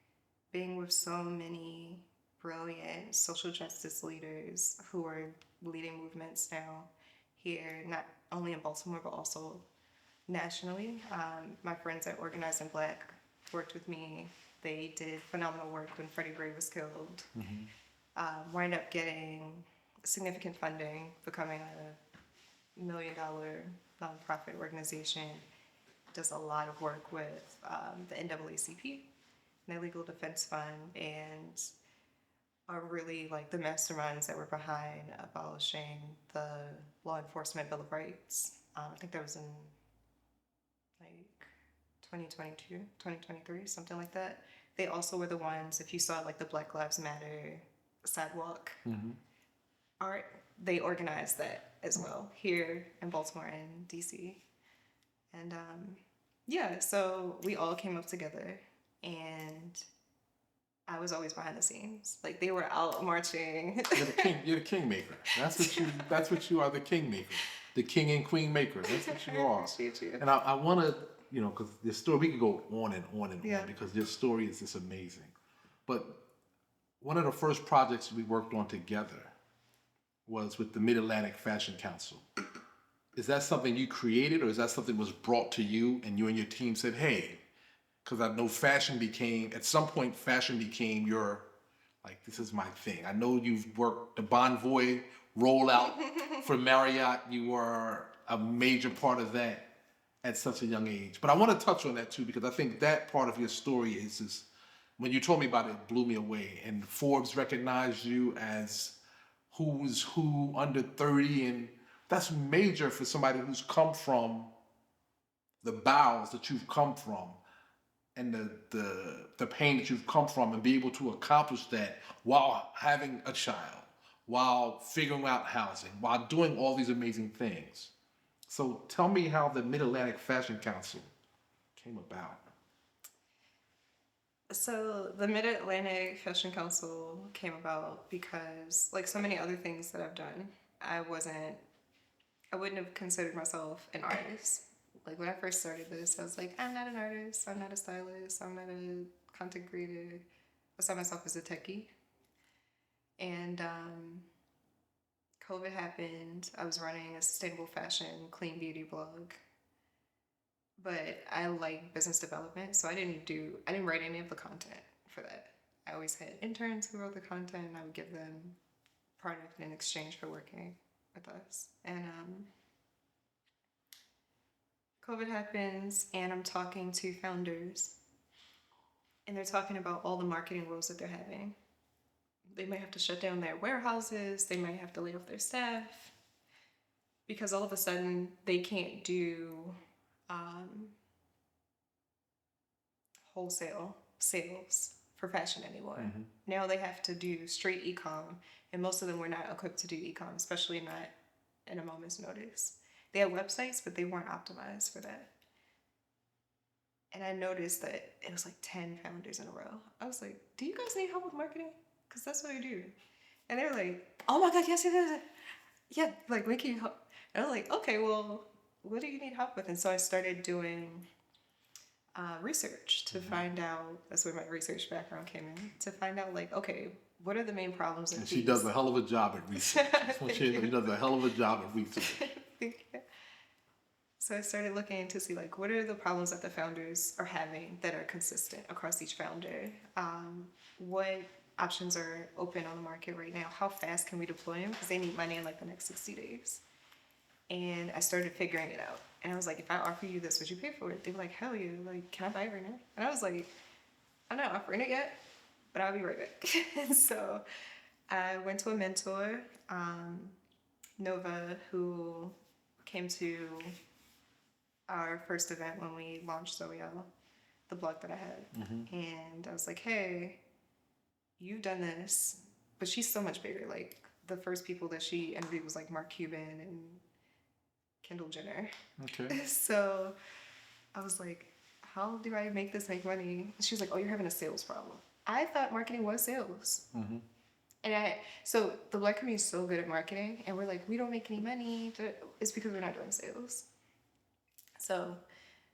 being with so many brilliant social justice leaders who are leading movements now here, not only in Baltimore, but also nationally. My friends at Organizing Black worked with me. They did phenomenal work when Freddie Gray was killed. Wind up getting significant funding, becoming a $1 million nonprofit organization. Does a lot of work with the NAACP, the Legal Defense Fund, and are really like the masterminds that were behind abolishing the Law Enforcement Bill of Rights. I think that was in like 2022, 2023, something like that. They also were the ones, if you saw like the Black Lives Matter sidewalk art. They organize that as well here in Baltimore and DC. And yeah, so we all came up together, and I was always behind the scenes. Like, they were out marching. You're the kingmaker. That's what you are, the kingmaker. The king and queen maker. That's what you are. Appreciate you. And I want to, because this story, we could go on and on and Yeah. on, because this story is just amazing. But one of the first projects we worked on together was with the Mid-Atlantic Fashion Council. Is that something you created, or is that something that was brought to you and you and your team said, hey, because I know at some point fashion became your, like, this is my thing. I know you've worked the Bonvoy rollout for Marriott. You were a major part of that at such a young age. But I want to touch on that too, because I think that part of your story is when you told me about it, it blew me away. And Forbes recognized you as who's who under 30, and that's major for somebody who's come from the bowels that you've come from, and the pain that you've come from, and be able to accomplish that while having a child, while figuring out housing, while doing all these amazing things. So tell me how the Mid-Atlantic Fashion Council came about. So the Mid-Atlantic Fashion Council came about because, like so many other things that I've done, I wouldn't have considered myself an artist. Like, when I first started this, I was like, I'm not an artist, I'm not a stylist, I'm not a content creator. I saw myself as a techie. And COVID happened. I was running a sustainable fashion, clean beauty blog. But I like business development, so I didn't write any of the content for that. I always had interns who wrote the content, and I would give them product in exchange for working with us. And COVID happens, and I'm talking to founders, and they're talking about all the marketing roles that they're having. They might have to shut down their warehouses, they might have to lay off their staff, because all of a sudden they can't do wholesale sales for fashion anymore. Now they have to do straight e-com, and most of them were not equipped to do e-com, especially not in a moment's notice. They had websites, but they weren't optimized for that. And I noticed that it was like 10 founders in a row. I was like, do you guys need help with marketing? Because that's what I do. And they're like, oh my God, yes, yes. Yeah, like, we can help. And I was like, okay, well, what do you need help with? And so I started doing research to find out, that's where my research background came in, to find out, like, okay, what are the main problems? And she does a hell of a job at research. She does a hell of a job at research. Thank you. So I started looking to see, like, what are the problems that the founders are having that are consistent across each founder? What options are open on the market right now? How fast can we deploy them? Because they need money in like the next 60 days. And I started figuring it out. And I was like, if I offer you this, would you pay for it? They were like, hell yeah. Like, can I buy it right now? And I was like, I'm not offering it yet, but I'll be right back. And so I went to a mentor, Nova, who came to our first event when we launched Zoe Elle, the blog that I had. And I was like, hey, you've done this, but she's so much bigger. Like, the first people that she interviewed was like Mark Cuban and Kendall Jenner. Okay. So I was like, how do I make this make money? And she was like, oh, you're having a sales problem. I thought marketing was sales. And so the Black community is so good at marketing, and we're like, we don't make any money. It's because we're not doing sales. So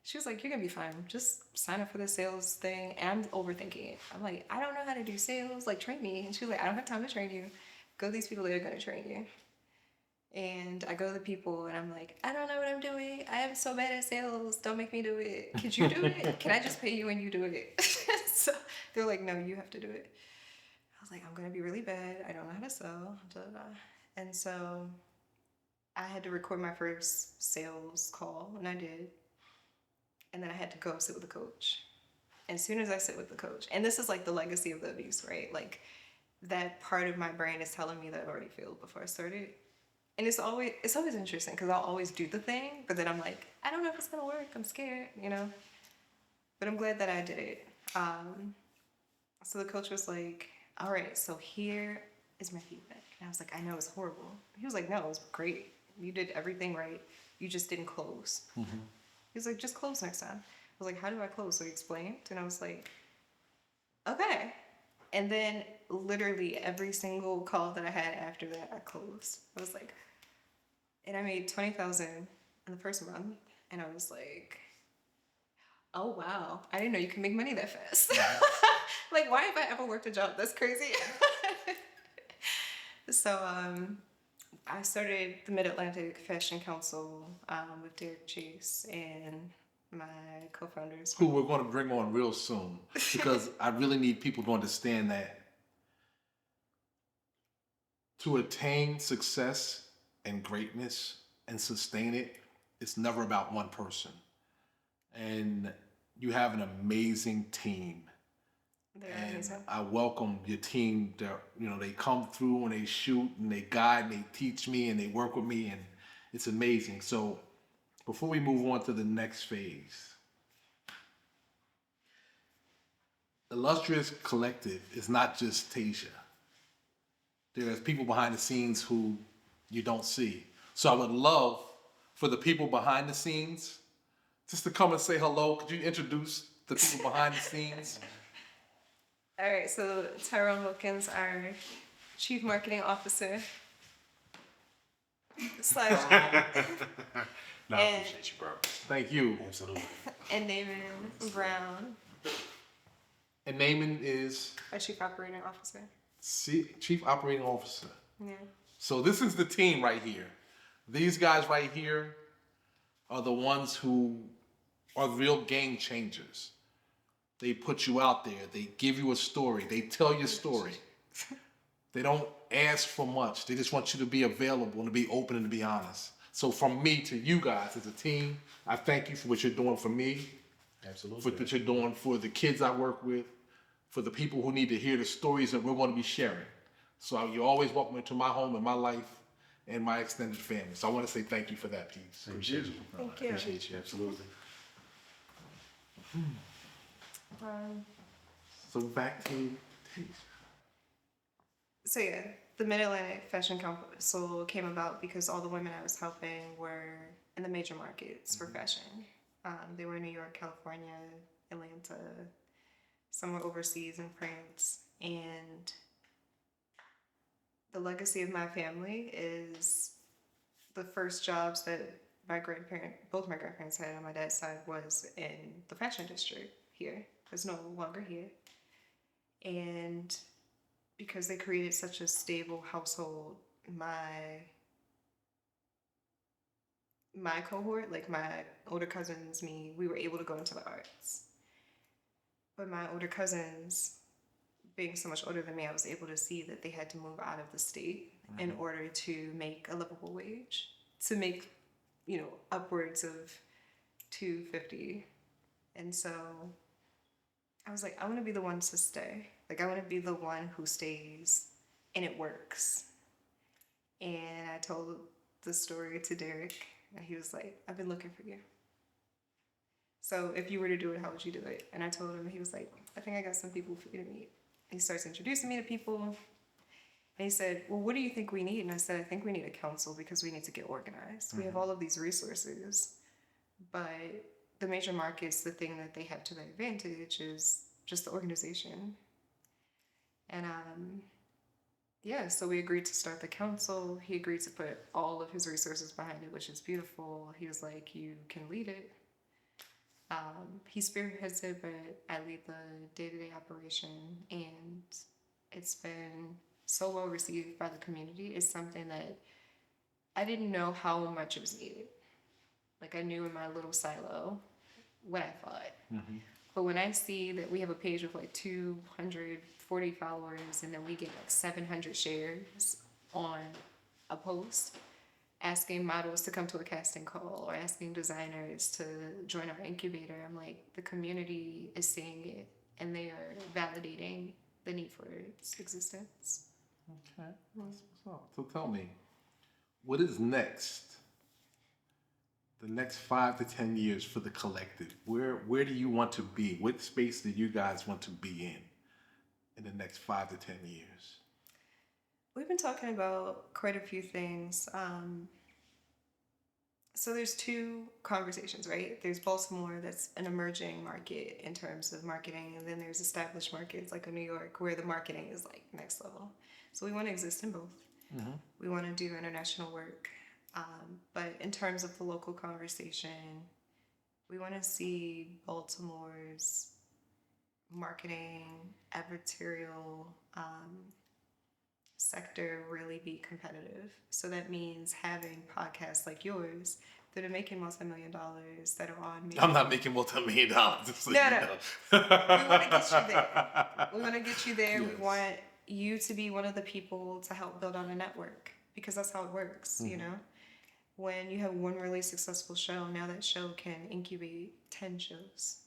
she was like, you're going to be fine. Just sign up for the sales thing. And I'm overthinking it. I'm like, I don't know how to do sales. Like, train me. And she was like, I don't have time to train you. Go to these people that are going to train you. And I go to the people, and I'm like, I don't know what I'm doing. I am so bad at sales. Don't make me do it. Could you do it? Can I just pay you when you do it? So they're like, no, you have to do it. I was like, I'm going to be really bad. I don't know how to sell. Blah, blah. And so I had to record my first sales call, and I did. And then I had to go sit with the coach. And as soon as I sit with the coach, and this is like the legacy of the abuse, right? Like, that part of my brain is telling me that I've already failed before I started. And it's always interesting, because I'll always do the thing, but then I'm like, I don't know if it's gonna work. I'm scared, you know? But I'm glad that I did it. So the coach was like, all right, so here is my feedback? And I was like, I know it's horrible. He was like, no, it was great. You did everything right. You just didn't close. He was like, just close next time. I was like, how do I close? So he explained. And I was like, okay. And then literally every single call that I had after that, I closed. I was like, and I made $20,000 in the first month. And I was like, oh, wow. I didn't know you can make money that fast. Like, why have I ever worked a job? That's crazy. So I started the Mid-Atlantic Fashion Council with Derek Chase and my co-founders. Who we're going to bring on real soon, because I really need people to understand that to attain success and greatness and sustain it, it's never about one person. And you have an amazing team. And I welcome your team. They come through and they shoot and they guide and they teach me and they work with me, and it's amazing. So before we move on to the next phase, Illustrious Collective is not just Taija. There's people behind the scenes who you don't see. So I would love for the people behind the scenes just to come and say hello. Could you introduce the people behind the scenes? All right, so Tyrone Wilkins, our Chief Marketing Officer. I appreciate you, bro. Thank you. Absolutely. And Naaman Brown, And Naaman is our Chief Operating Officer. Chief Operating Officer. Yeah. So this is the team right here. These guys right here are the ones who are the real game changers. They put you out there. They give you a story. They tell your story. They don't ask for much. They just want you to be available and to be open and to be honest. So from me to you guys as a team, I thank you for what you're doing for me. Absolutely. For what you're doing for the kids I work with, for the people who need to hear the stories that we're going to be sharing. So you're always welcome into my home and my life and my extended family. So I want to say thank you for that piece. Appreciate you. Thank you. Appreciate you. Absolutely. So back to Taija. So yeah, the Mid-Atlantic Fashion Council came about because all the women I was helping were in the major markets for fashion. They were in New York, California, Atlanta, somewhere overseas in France. And the legacy of my family is the first jobs that both my grandparents had on my dad's side was in the fashion industry here. It's no longer here. And because they created such a stable household, my cohort, like my older cousins, me, we were able to go into the arts. But my older cousins, being so much older than me, I was able to see that they had to move out of the state in order to make a livable wage, to make, upwards of $250. And so I was like, I want to be the one to stay. Like, I want to be the one who stays and it works. And I told the story to Derek, and he was like, I've been looking for you. So if you were to do it, how would you do it? And I told him, he was like, I think I got some people for you to meet. He starts introducing me to people. And he said, well, what do you think we need? And I said, I think we need a council because we need to get organized. We have all of these resources, but the major markets, the thing that they have to their advantage is just the organization. And so we agreed to start the council. He agreed to put all of his resources behind it, which is beautiful. He was like, you can lead it. He spearheads it, but I lead the day-to-day operation, and it's been so well received by the community. It's something that I didn't know how much it was needed. Like, I knew in my little silo what I thought. But when I see that we have a page with like 240 followers and then we get like 700 shares on a post asking models to come to a casting call or asking designers to join our incubator, I'm like, the community is seeing it and they are validating the need for its existence. Okay. What's up? So tell me, what is next? The next 5 to 10 years for the collective? Where do you want to be? What space do you guys want to be in the next 5 to 10 years? We've been talking about quite a few things. So there's two conversations, right? There's Baltimore, that's an emerging market in terms of marketing, and then there's established markets like a New York where the marketing is like next level. So we want to exist in both. We want to do international work. But in terms of the local conversation, we want to see Baltimore's marketing, advertorial sector really be competitive. So that means having podcasts like yours that are making multi-million dollars, that are on. Maybe, I'm not making multi-million-dollar. No. We want to get you there. We want to get you there. Yes. We want you to be one of the people to help build on a network, because that's how it works, you know? When you have one really successful show, now that show can incubate 10 shows.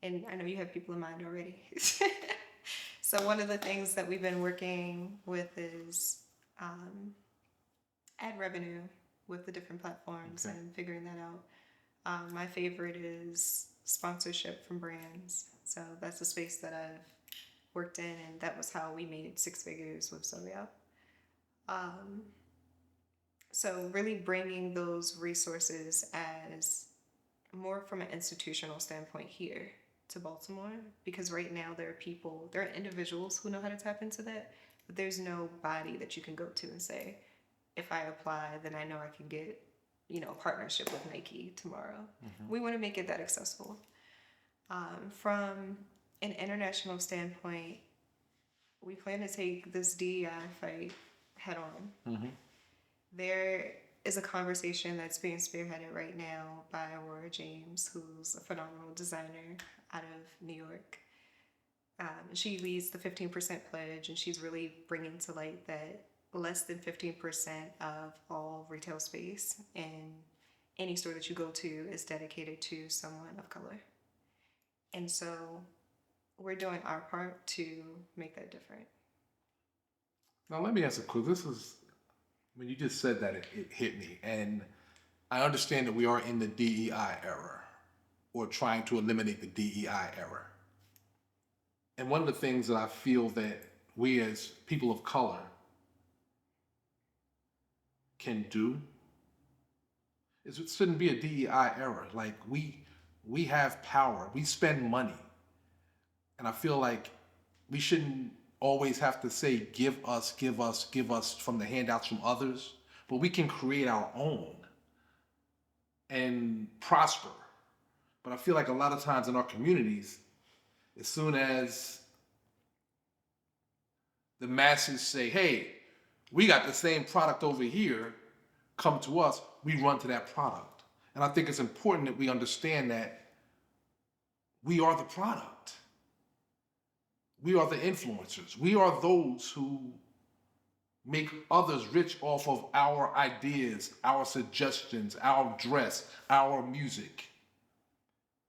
And I know you have people in mind already. So one of the things that we've been working with is ad revenue with the different platforms and figuring that out. My favorite is sponsorship from brands. So that's a space that I've worked in, and that was how we made 6 figures with Zoe Elle. So really bringing those resources as more from an institutional standpoint here to Baltimore, because right now there are individuals who know how to tap into that, but there's no body that you can go to and say, if I apply, then I know I can get, a partnership with Nike tomorrow. We want to make it that accessible. From an international standpoint, we plan to take this DEI fight head on. There is a conversation that's being spearheaded right now by Aurora James, who's a phenomenal designer out of New York. She leads the 15% pledge, and she's really bringing to light that less than 15% of all retail space in any store that you go to is dedicated to someone of color. And so we're doing our part to make that different. Now let me ask a question. When you just said that, it hit me. And I understand that we are in the DEI era, or trying to eliminate the DEI era. And one of the things that I feel that we as people of color can do is, it shouldn't be a DEI era. Like, we have power, we spend money. And I feel like we shouldn't always have to say, give us from the handouts from others, but we can create our own and prosper. But I feel like a lot of times in our communities, as soon as the masses say, hey, we got the same product over here, come to us, we run to that product. And I think it's important that we understand that we are the product. We are the influencers. We are those who make others rich off of our ideas, our suggestions, our dress, our music.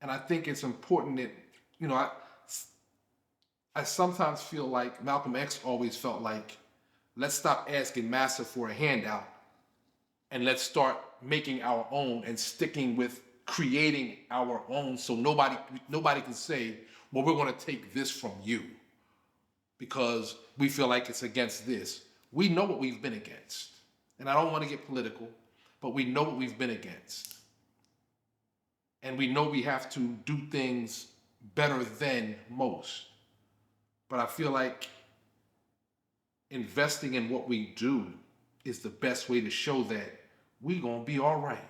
And I think it's important that, I sometimes feel like Malcolm X always felt like, let's stop asking massa for a handout and let's start making our own and sticking with creating our own, so nobody can say, well, we're going to take this from you because we feel like it's against this. We know what we've been against. And I don't want to get political, but we know what we've been against. And we know we have to do things better than most. But I feel like investing in what we do is the best way to show that we're going to be all right.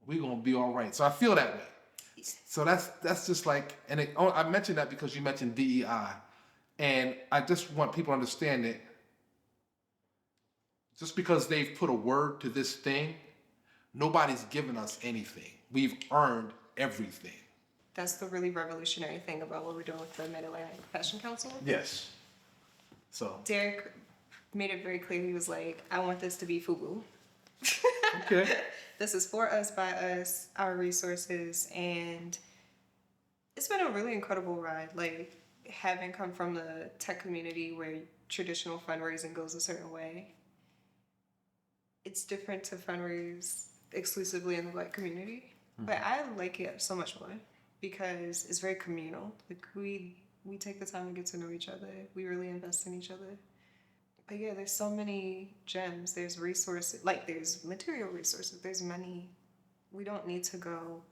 We're going to be all right. So I feel that way. So that's just like, and I mentioned that because you mentioned DEI. And I just want people to understand that just because they've put a word to this thing, nobody's given us anything. We've earned everything. That's the really revolutionary thing about what we're doing with the Mid-Atlantic Fashion Council. Yes. So Derek made it very clear. He was like, I want this to be FUBU. okay. This is for us, by us, our resources, and it's been a really incredible ride. Like, having come from the tech community where traditional fundraising goes a certain way, it's different to fundraise exclusively in the Black community. But I like it so much more because it's very communal. Like, we take the time to get to know each other. We really invest in each other. But yeah, there's so many gems. There's resources, like there's material resources, there's money. We don't need to go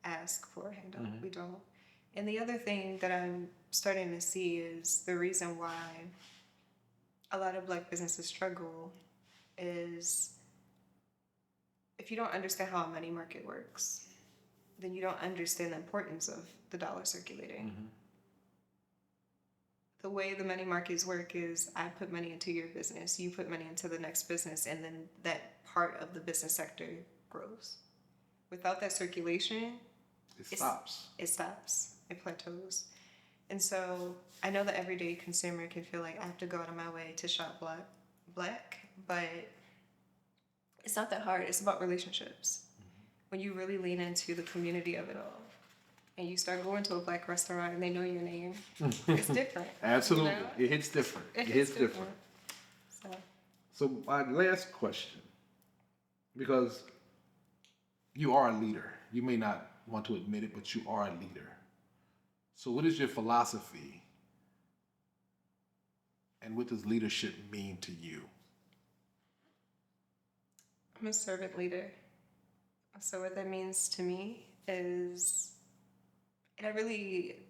ask for a handout. Mhm. We don't. And the other thing that I'm starting to see is the reason why a lot of Black businesses struggle is if you don't understand how a money market works, then you don't understand the importance of the dollar circulating. Mhm. The way the money markets work is I put money into your business, you put money into the next business, and then that part of the business sector grows. Without that circulation, It stops. it stops, it plateaus. And so I know the everyday consumer can feel like I have to go out of my way to shop black, but it's not that hard. It's about relationships. When you really lean into the community of it all, and you start going to a Black restaurant and they know your name, it's different. Absolutely. You know? It hits different. It It hits hits different. So, So my last question, because you are a leader. You may not want to admit it, but you are a leader. So what is your philosophy? And what does leadership mean to you? I'm a servant leader. So what that means to me is, and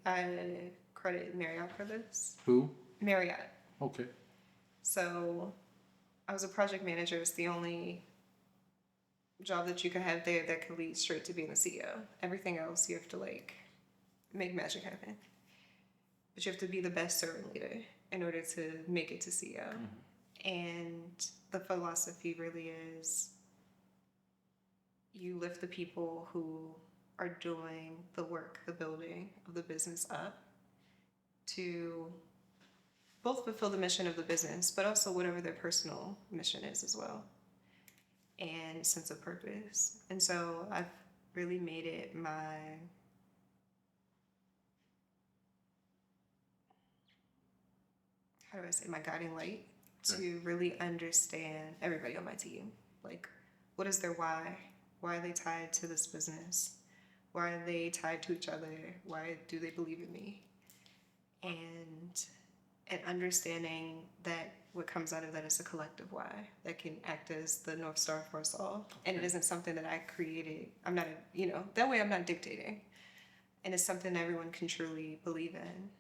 I credit Marriott for this. Who? Marriott. Okay. So I was a project manager. It's the only job that you can have there that could lead straight to being the CEO. Everything else, you have to like make magic happen. But you have to be the best servant leader in order to make it to CEO. And the philosophy really is you lift the people who are doing the work, the building of the business up to both fulfill the mission of the business, but also whatever their personal mission is as well, and sense of purpose. And so I've really made it my my guiding light to really understand everybody on my team. Like, what is their why? Why are they tied to this business? Why are they tied to each other? Why do they believe in me? And understanding that what comes out of that is a collective why that can act as the North Star for us all. And it isn't something that I created. I'm not, that way I'm not dictating. And it's something everyone can truly believe in.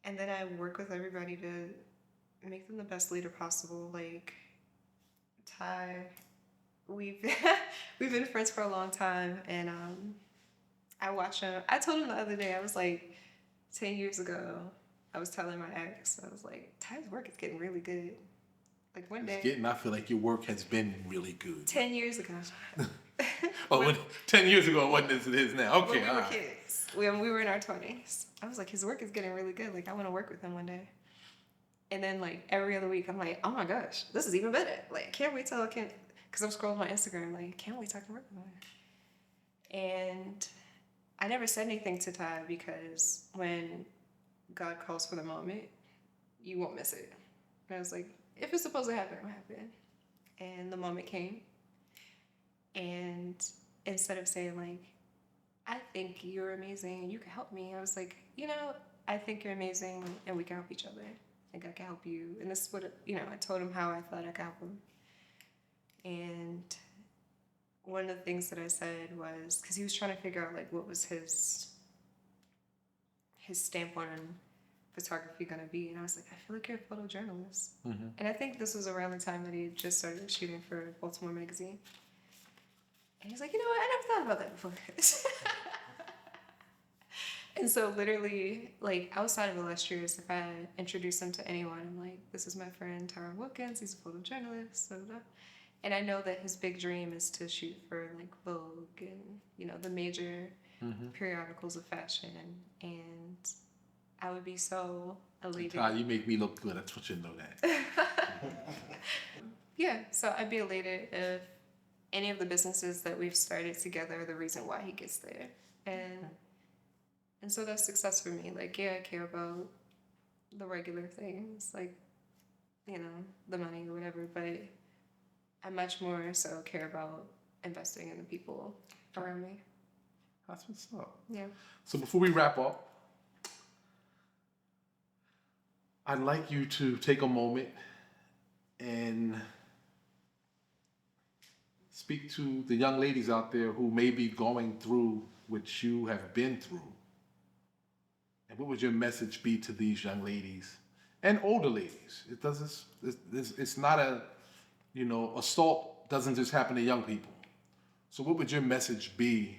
And then I work with everybody to make them the best leader possible. Like, Ty, we've been friends for a long time, and I watch him. I told him the other day, I was like, 10 years ago, I was telling my ex, I was like, Ty's work is getting really good. Like one day. I feel like your work has been really good. 10 years ago. Oh, 10 years ago it wasn't as it is now. Okay, when we all were right. kids, when we were in our 20s. I was like, his work is getting really good. Like, I want to work with him one day. And then, like, every other week, I'm like, oh my gosh, this is even better. Like, can't wait till I can, because I'm scrolling on Instagram, like, can't wait till I can work with him. And I never said anything to Ty because when God calls for the moment, you won't miss it. And I was like, if it's supposed to happen, it'll happen. And the moment came. And instead of saying, like, I think you're amazing and you can help me, I was like, I think you're amazing and we can help each other. I think I can help you. And this is what, I told him how I thought I could help him. And one of the things that I said was, because he was trying to figure out, like, what was his stamp on photography going to be. And I was like, I feel like you're a photojournalist. Mm-hmm. And I think this was around the time that he just started shooting for Baltimore magazine. And he's like, you know what? I never thought about that before. And so literally, like, outside of Illustrious, if I introduce him to anyone, I'm like, this is my friend Tara Wilkins. He's a photojournalist. And I know that his big dream is to shoot for, like, Vogue and, the major periodicals of fashion. And I would be so elated. You make me look good. I want you to know that. Yeah, so I'd be elated if any of the businesses that we've started together are the reason why he gets there. And so that's success for me. Like, yeah, I care about the regular things, like, the money or whatever, but I much more so care about investing in the people around me. That's what's up. Yeah. So before we wrap up, I'd like you to take a moment and speak to the young ladies out there who may be going through what you have been through. And what would your message be to these young ladies and older ladies? It doesn't. It's not a, assault doesn't just happen to young people. So what would your message be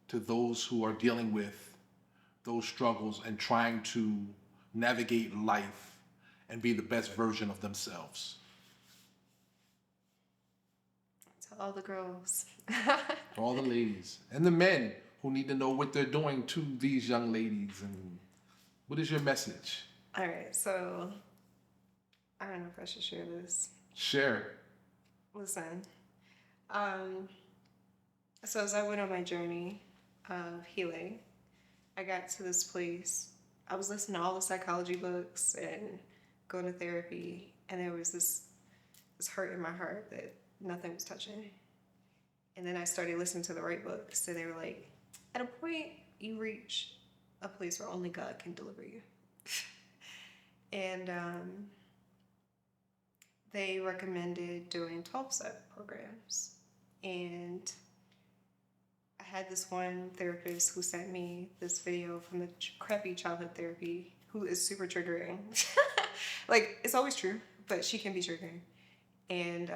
to those who are dealing with those struggles and trying to navigate life and be the best version of themselves? To all the girls. To all the ladies and the men who need to know what they're doing to these young ladies. And what is your message? All right, so I don't know if I should share this. Share. Listen, so as I went on my journey of healing, I got to this place. I was listening to all the psychology books and going to therapy, and there was this hurt in my heart that nothing was touching. And then I started listening to the right books, and they were like, at a point, you reach a place where only God can deliver you. And they recommended doing 12-step programs. And I had this one therapist who sent me this video from the crappy childhood therapy, who is super triggering. Like, it's always true, but she can be triggering. And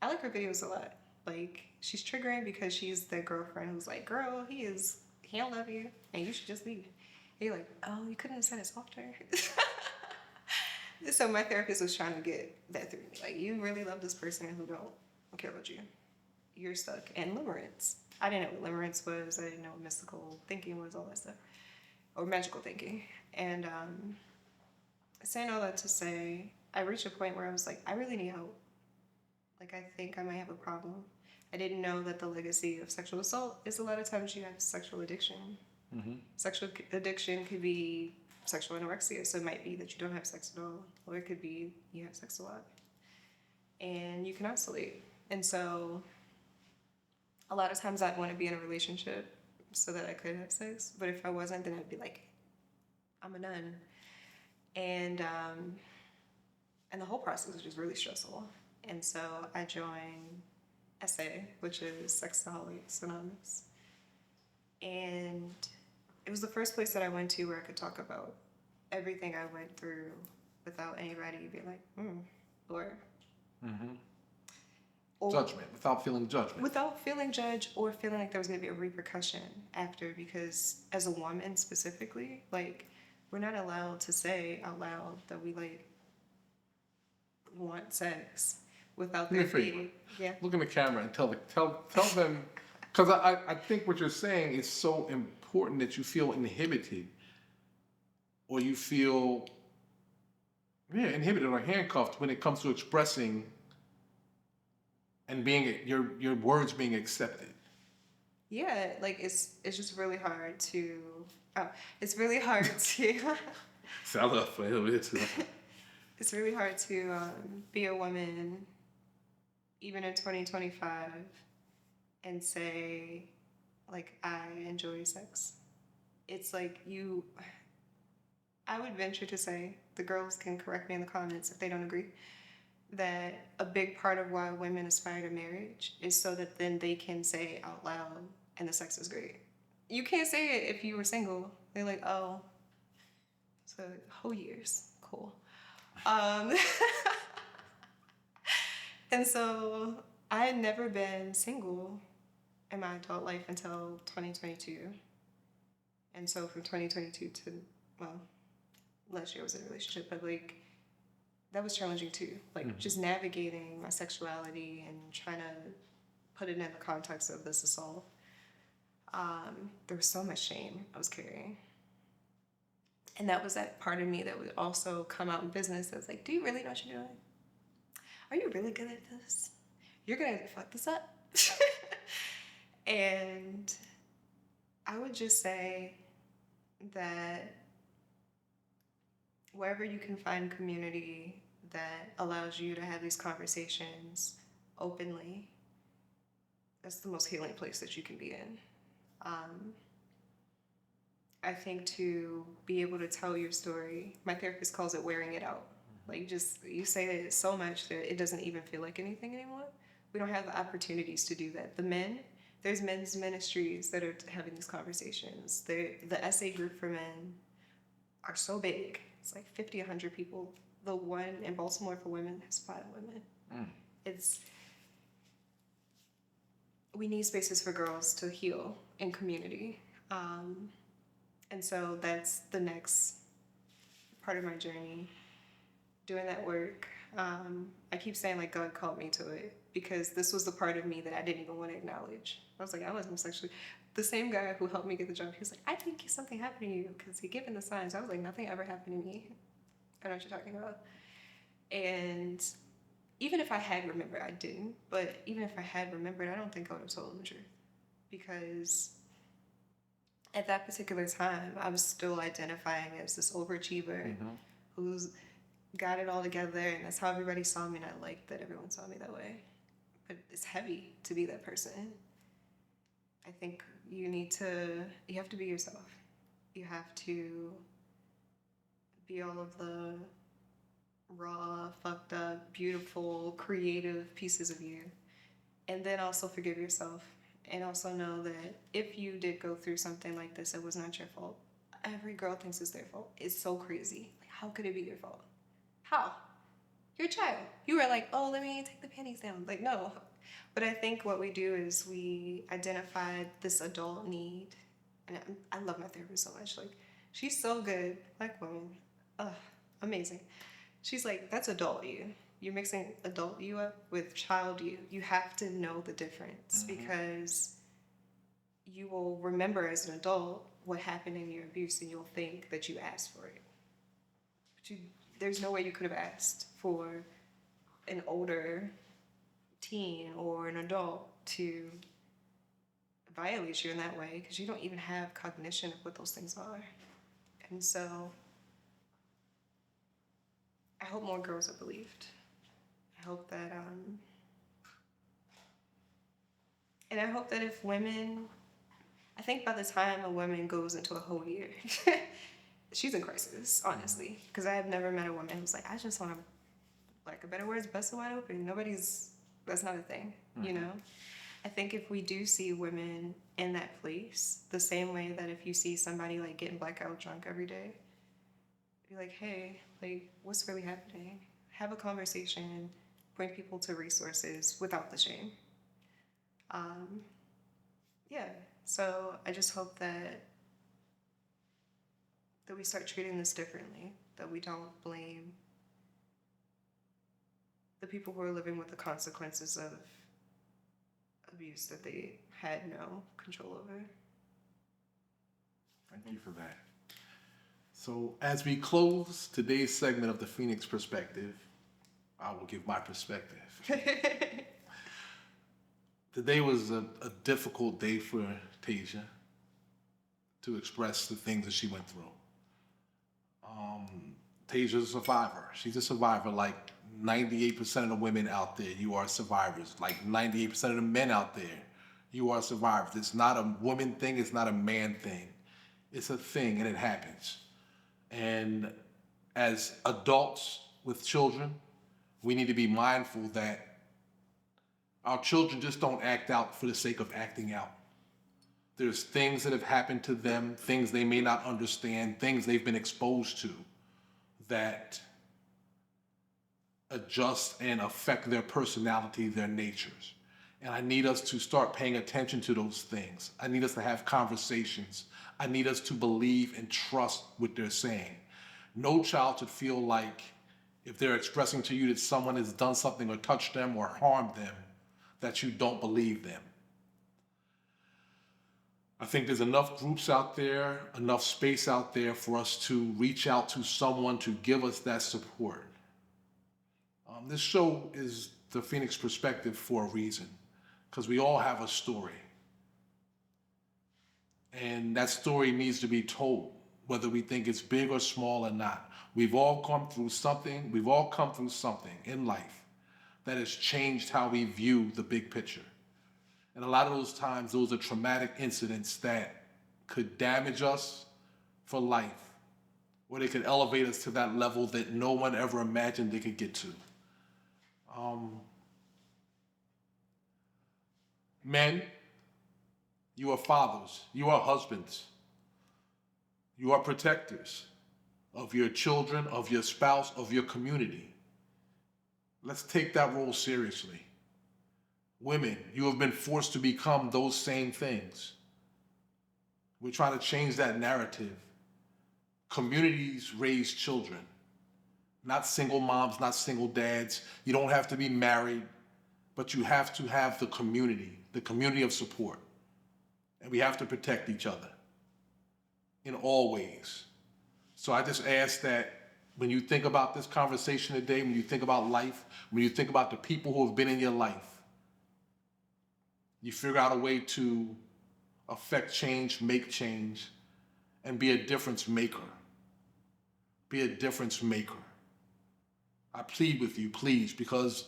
I like her videos a lot. Like, she's triggering because she's the girlfriend who's like, girl, he don't love you, and you should just leave. And you're like, oh, you couldn't have said it softer. So my therapist was trying to get that through me. Like, you really love this person who don't care about you. You're stuck in limerence. I didn't know what limerence was. I didn't know what mystical thinking was, all that stuff. Or magical thinking. And saying all that to say, I reached a point where I was like, I really need help. Like, I think I might have a problem. I didn't know that the legacy of sexual assault is a lot of times you have sexual addiction. Mm-hmm. Sexual addiction could be sexual anorexia, so it might be that you don't have sex at all, or it could be you have sex a lot. And you can oscillate. And so a lot of times I'd want to be in a relationship so that I could have sex, but if I wasn't, then I'd be like, I'm a nun. And the whole process was just really stressful. And so I joined SA, which is Sexaholics Anonymous. And it was the first place that I went to where I could talk about everything I went through without anybody being like, or... Mm-hmm. Or judgment, without feeling judgment. Without feeling judged or feeling like there was going to be a repercussion after, because as a woman specifically, like, we're not allowed to say out loud that we, like, want sex without there being... Yeah. Look in the camera and tell them, because I think what you're saying is so important that you feel inhibited, or you feel, inhibited or handcuffed when it comes to expressing and being your words being accepted. Yeah, like it's just really hard to. It's really hard to. It's really hard to be a woman, even in 2025, and say, like, I enjoy sex. It's like I would venture to say, the girls can correct me in the comments if they don't agree, that a big part of why women aspire to marriage is so that then they can say out loud, and the sex is great. You can't say it if you were single. They're like, oh, so whole years, cool. And so I had never been single in my adult life until 2022. And so from 2022 to, last year I was in a relationship, but like, that was challenging too. Like, just navigating my sexuality and trying to put it in the context of this assault. There was so much shame I was carrying. And that was that part of me that would also come out in business that was like, do you really know what you're doing? Are you really good at this? You're gonna fuck this up? And I would just say that wherever you can find community that allows you to have these conversations openly, that's the most healing place that you can be in. I think to be able to tell your story, my therapist calls it wearing it out. Like you say it so much that it doesn't even feel like anything anymore. We don't have the opportunities to do that. There's men's ministries that are having these conversations. The essay group for men are so big. It's like 50, 100 people. The one in Baltimore for women has 5 women. We need spaces for girls to heal in community. And so that's the next part of my journey, doing that work. I keep saying like God called me to it because this was the part of me that I didn't even want to acknowledge. I was like, I wasn't sexually. The same guy who helped me get the job, he was like, I think something happened to you because he given the signs. I was like, nothing ever happened to me. I know what you're talking about. And even if I had remembered, I didn't. But even if I had remembered, I don't think I would have told him the truth because at that particular time, I was still identifying as this overachiever who's got it all together, and that's how everybody saw me, and I liked that everyone saw me that way. But it's heavy to be that person. I think you have to be yourself. You have to be all of the raw, fucked up, beautiful, creative pieces of you. And then also forgive yourself. And also know that if you did go through something like this, it was not your fault. Every girl thinks it's their fault. It's so crazy. Like, how could it be your fault? How? You're a child. You were like, oh, let me take the panties down. Like, no. But I think what we do is we identify this adult need. And I love my therapist so much. Like, she's so good. Black woman. Amazing. She's like, that's adult you. You're mixing adult you up with child you. You have to know the difference because you will remember as an adult what happened in your abuse and you'll think that you asked for it. But there's no way you could have asked for an older teen or an adult to violate you in that way because you don't even have cognition of what those things are. And so I hope more girls are believed. I hope that, and I hope that if women, I think by the time a woman goes into a whole year, she's in crisis, honestly. Because I have never met a woman who's like, I just want to, like, a better words, bust it wide open. That's not a thing, you know? I think if we do see women in that place, the same way that if you see somebody, like, getting blackout drunk every day, be like, hey, like, what's really happening? Have a conversation, bring people to resources without the shame. Yeah, so I just hope that we start treating this differently, that we don't blame the people who are living with the consequences of abuse that they had no control over. Thank you for that. So as we close today's segment of the Phoenix Perspective, I will give my perspective. Today was a difficult day for Taija to express the things that she went through. Taija's a survivor. She's a survivor like 98% of the women out there. You are survivors. Like 98% of the men out there. You are survivors. It's not a woman thing. It's not a man thing. It's a thing and it happens. And as adults with children, we need to be mindful that our children just don't act out for the sake of acting out. There's things that have happened to them, things they may not understand, things they've been exposed to that adjust and affect their personality, their natures. And I need us to start paying attention to those things. I need us to have conversations. I need us to believe and trust what they're saying. No child should feel like if they're expressing to you that someone has done something or touched them or harmed them, that you don't believe them. I think there's enough groups out there, enough space out there for us to reach out to someone to give us that support. This show is the Phoenix Perspective for a reason, because we all have a story. And that story needs to be told, whether we think it's big or small or not. We've all come through something in life that has changed how we view the big picture. And a lot of those times, those are traumatic incidents that could damage us for life, where they could elevate us to that level that no one ever imagined they could get to. Men, you are fathers, you are husbands, you are protectors of your children, of your spouse, of your community. Let's take that role seriously. Women, you have been forced to become those same things. We're trying to change that narrative. Communities raise children, not single moms, not single dads. You don't have to be married, but you have to have the community of support. And we have to protect each other in all ways. So I just ask that when you think about this conversation today, when you think about life, when you think about the people who have been in your life, you figure out a way to affect change, make change, and be a difference maker. Be a difference maker. I plead with you, please, because,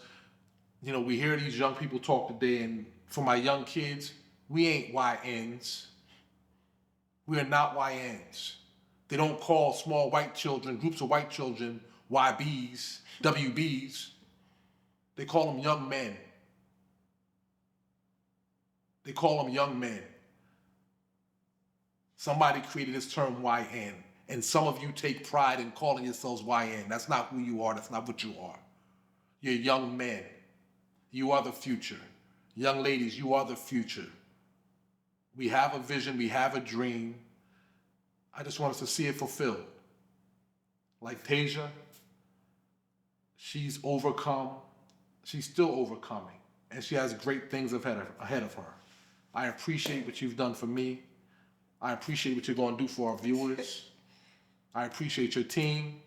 we hear these young people talk today, and for my young kids, we ain't YNs. We are not YNs. They don't call small white children, groups of white children, YBs, WBs. They call them young men. They call them young men. Somebody created this term YN, and some of you take pride in calling yourselves YN. That's not who you are. That's not what you are. You're young men. You are the future. Young ladies, you are the future. We have a vision. We have a dream. I just want us to see it fulfilled. Like Taija, she's overcome. She's still overcoming, and she has great things ahead of her. I appreciate what you've done for me. I appreciate what you're going to do for our viewers. I appreciate your team,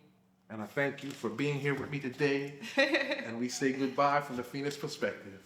and I thank you for being here with me today. And we say goodbye from the Phoenix perspective.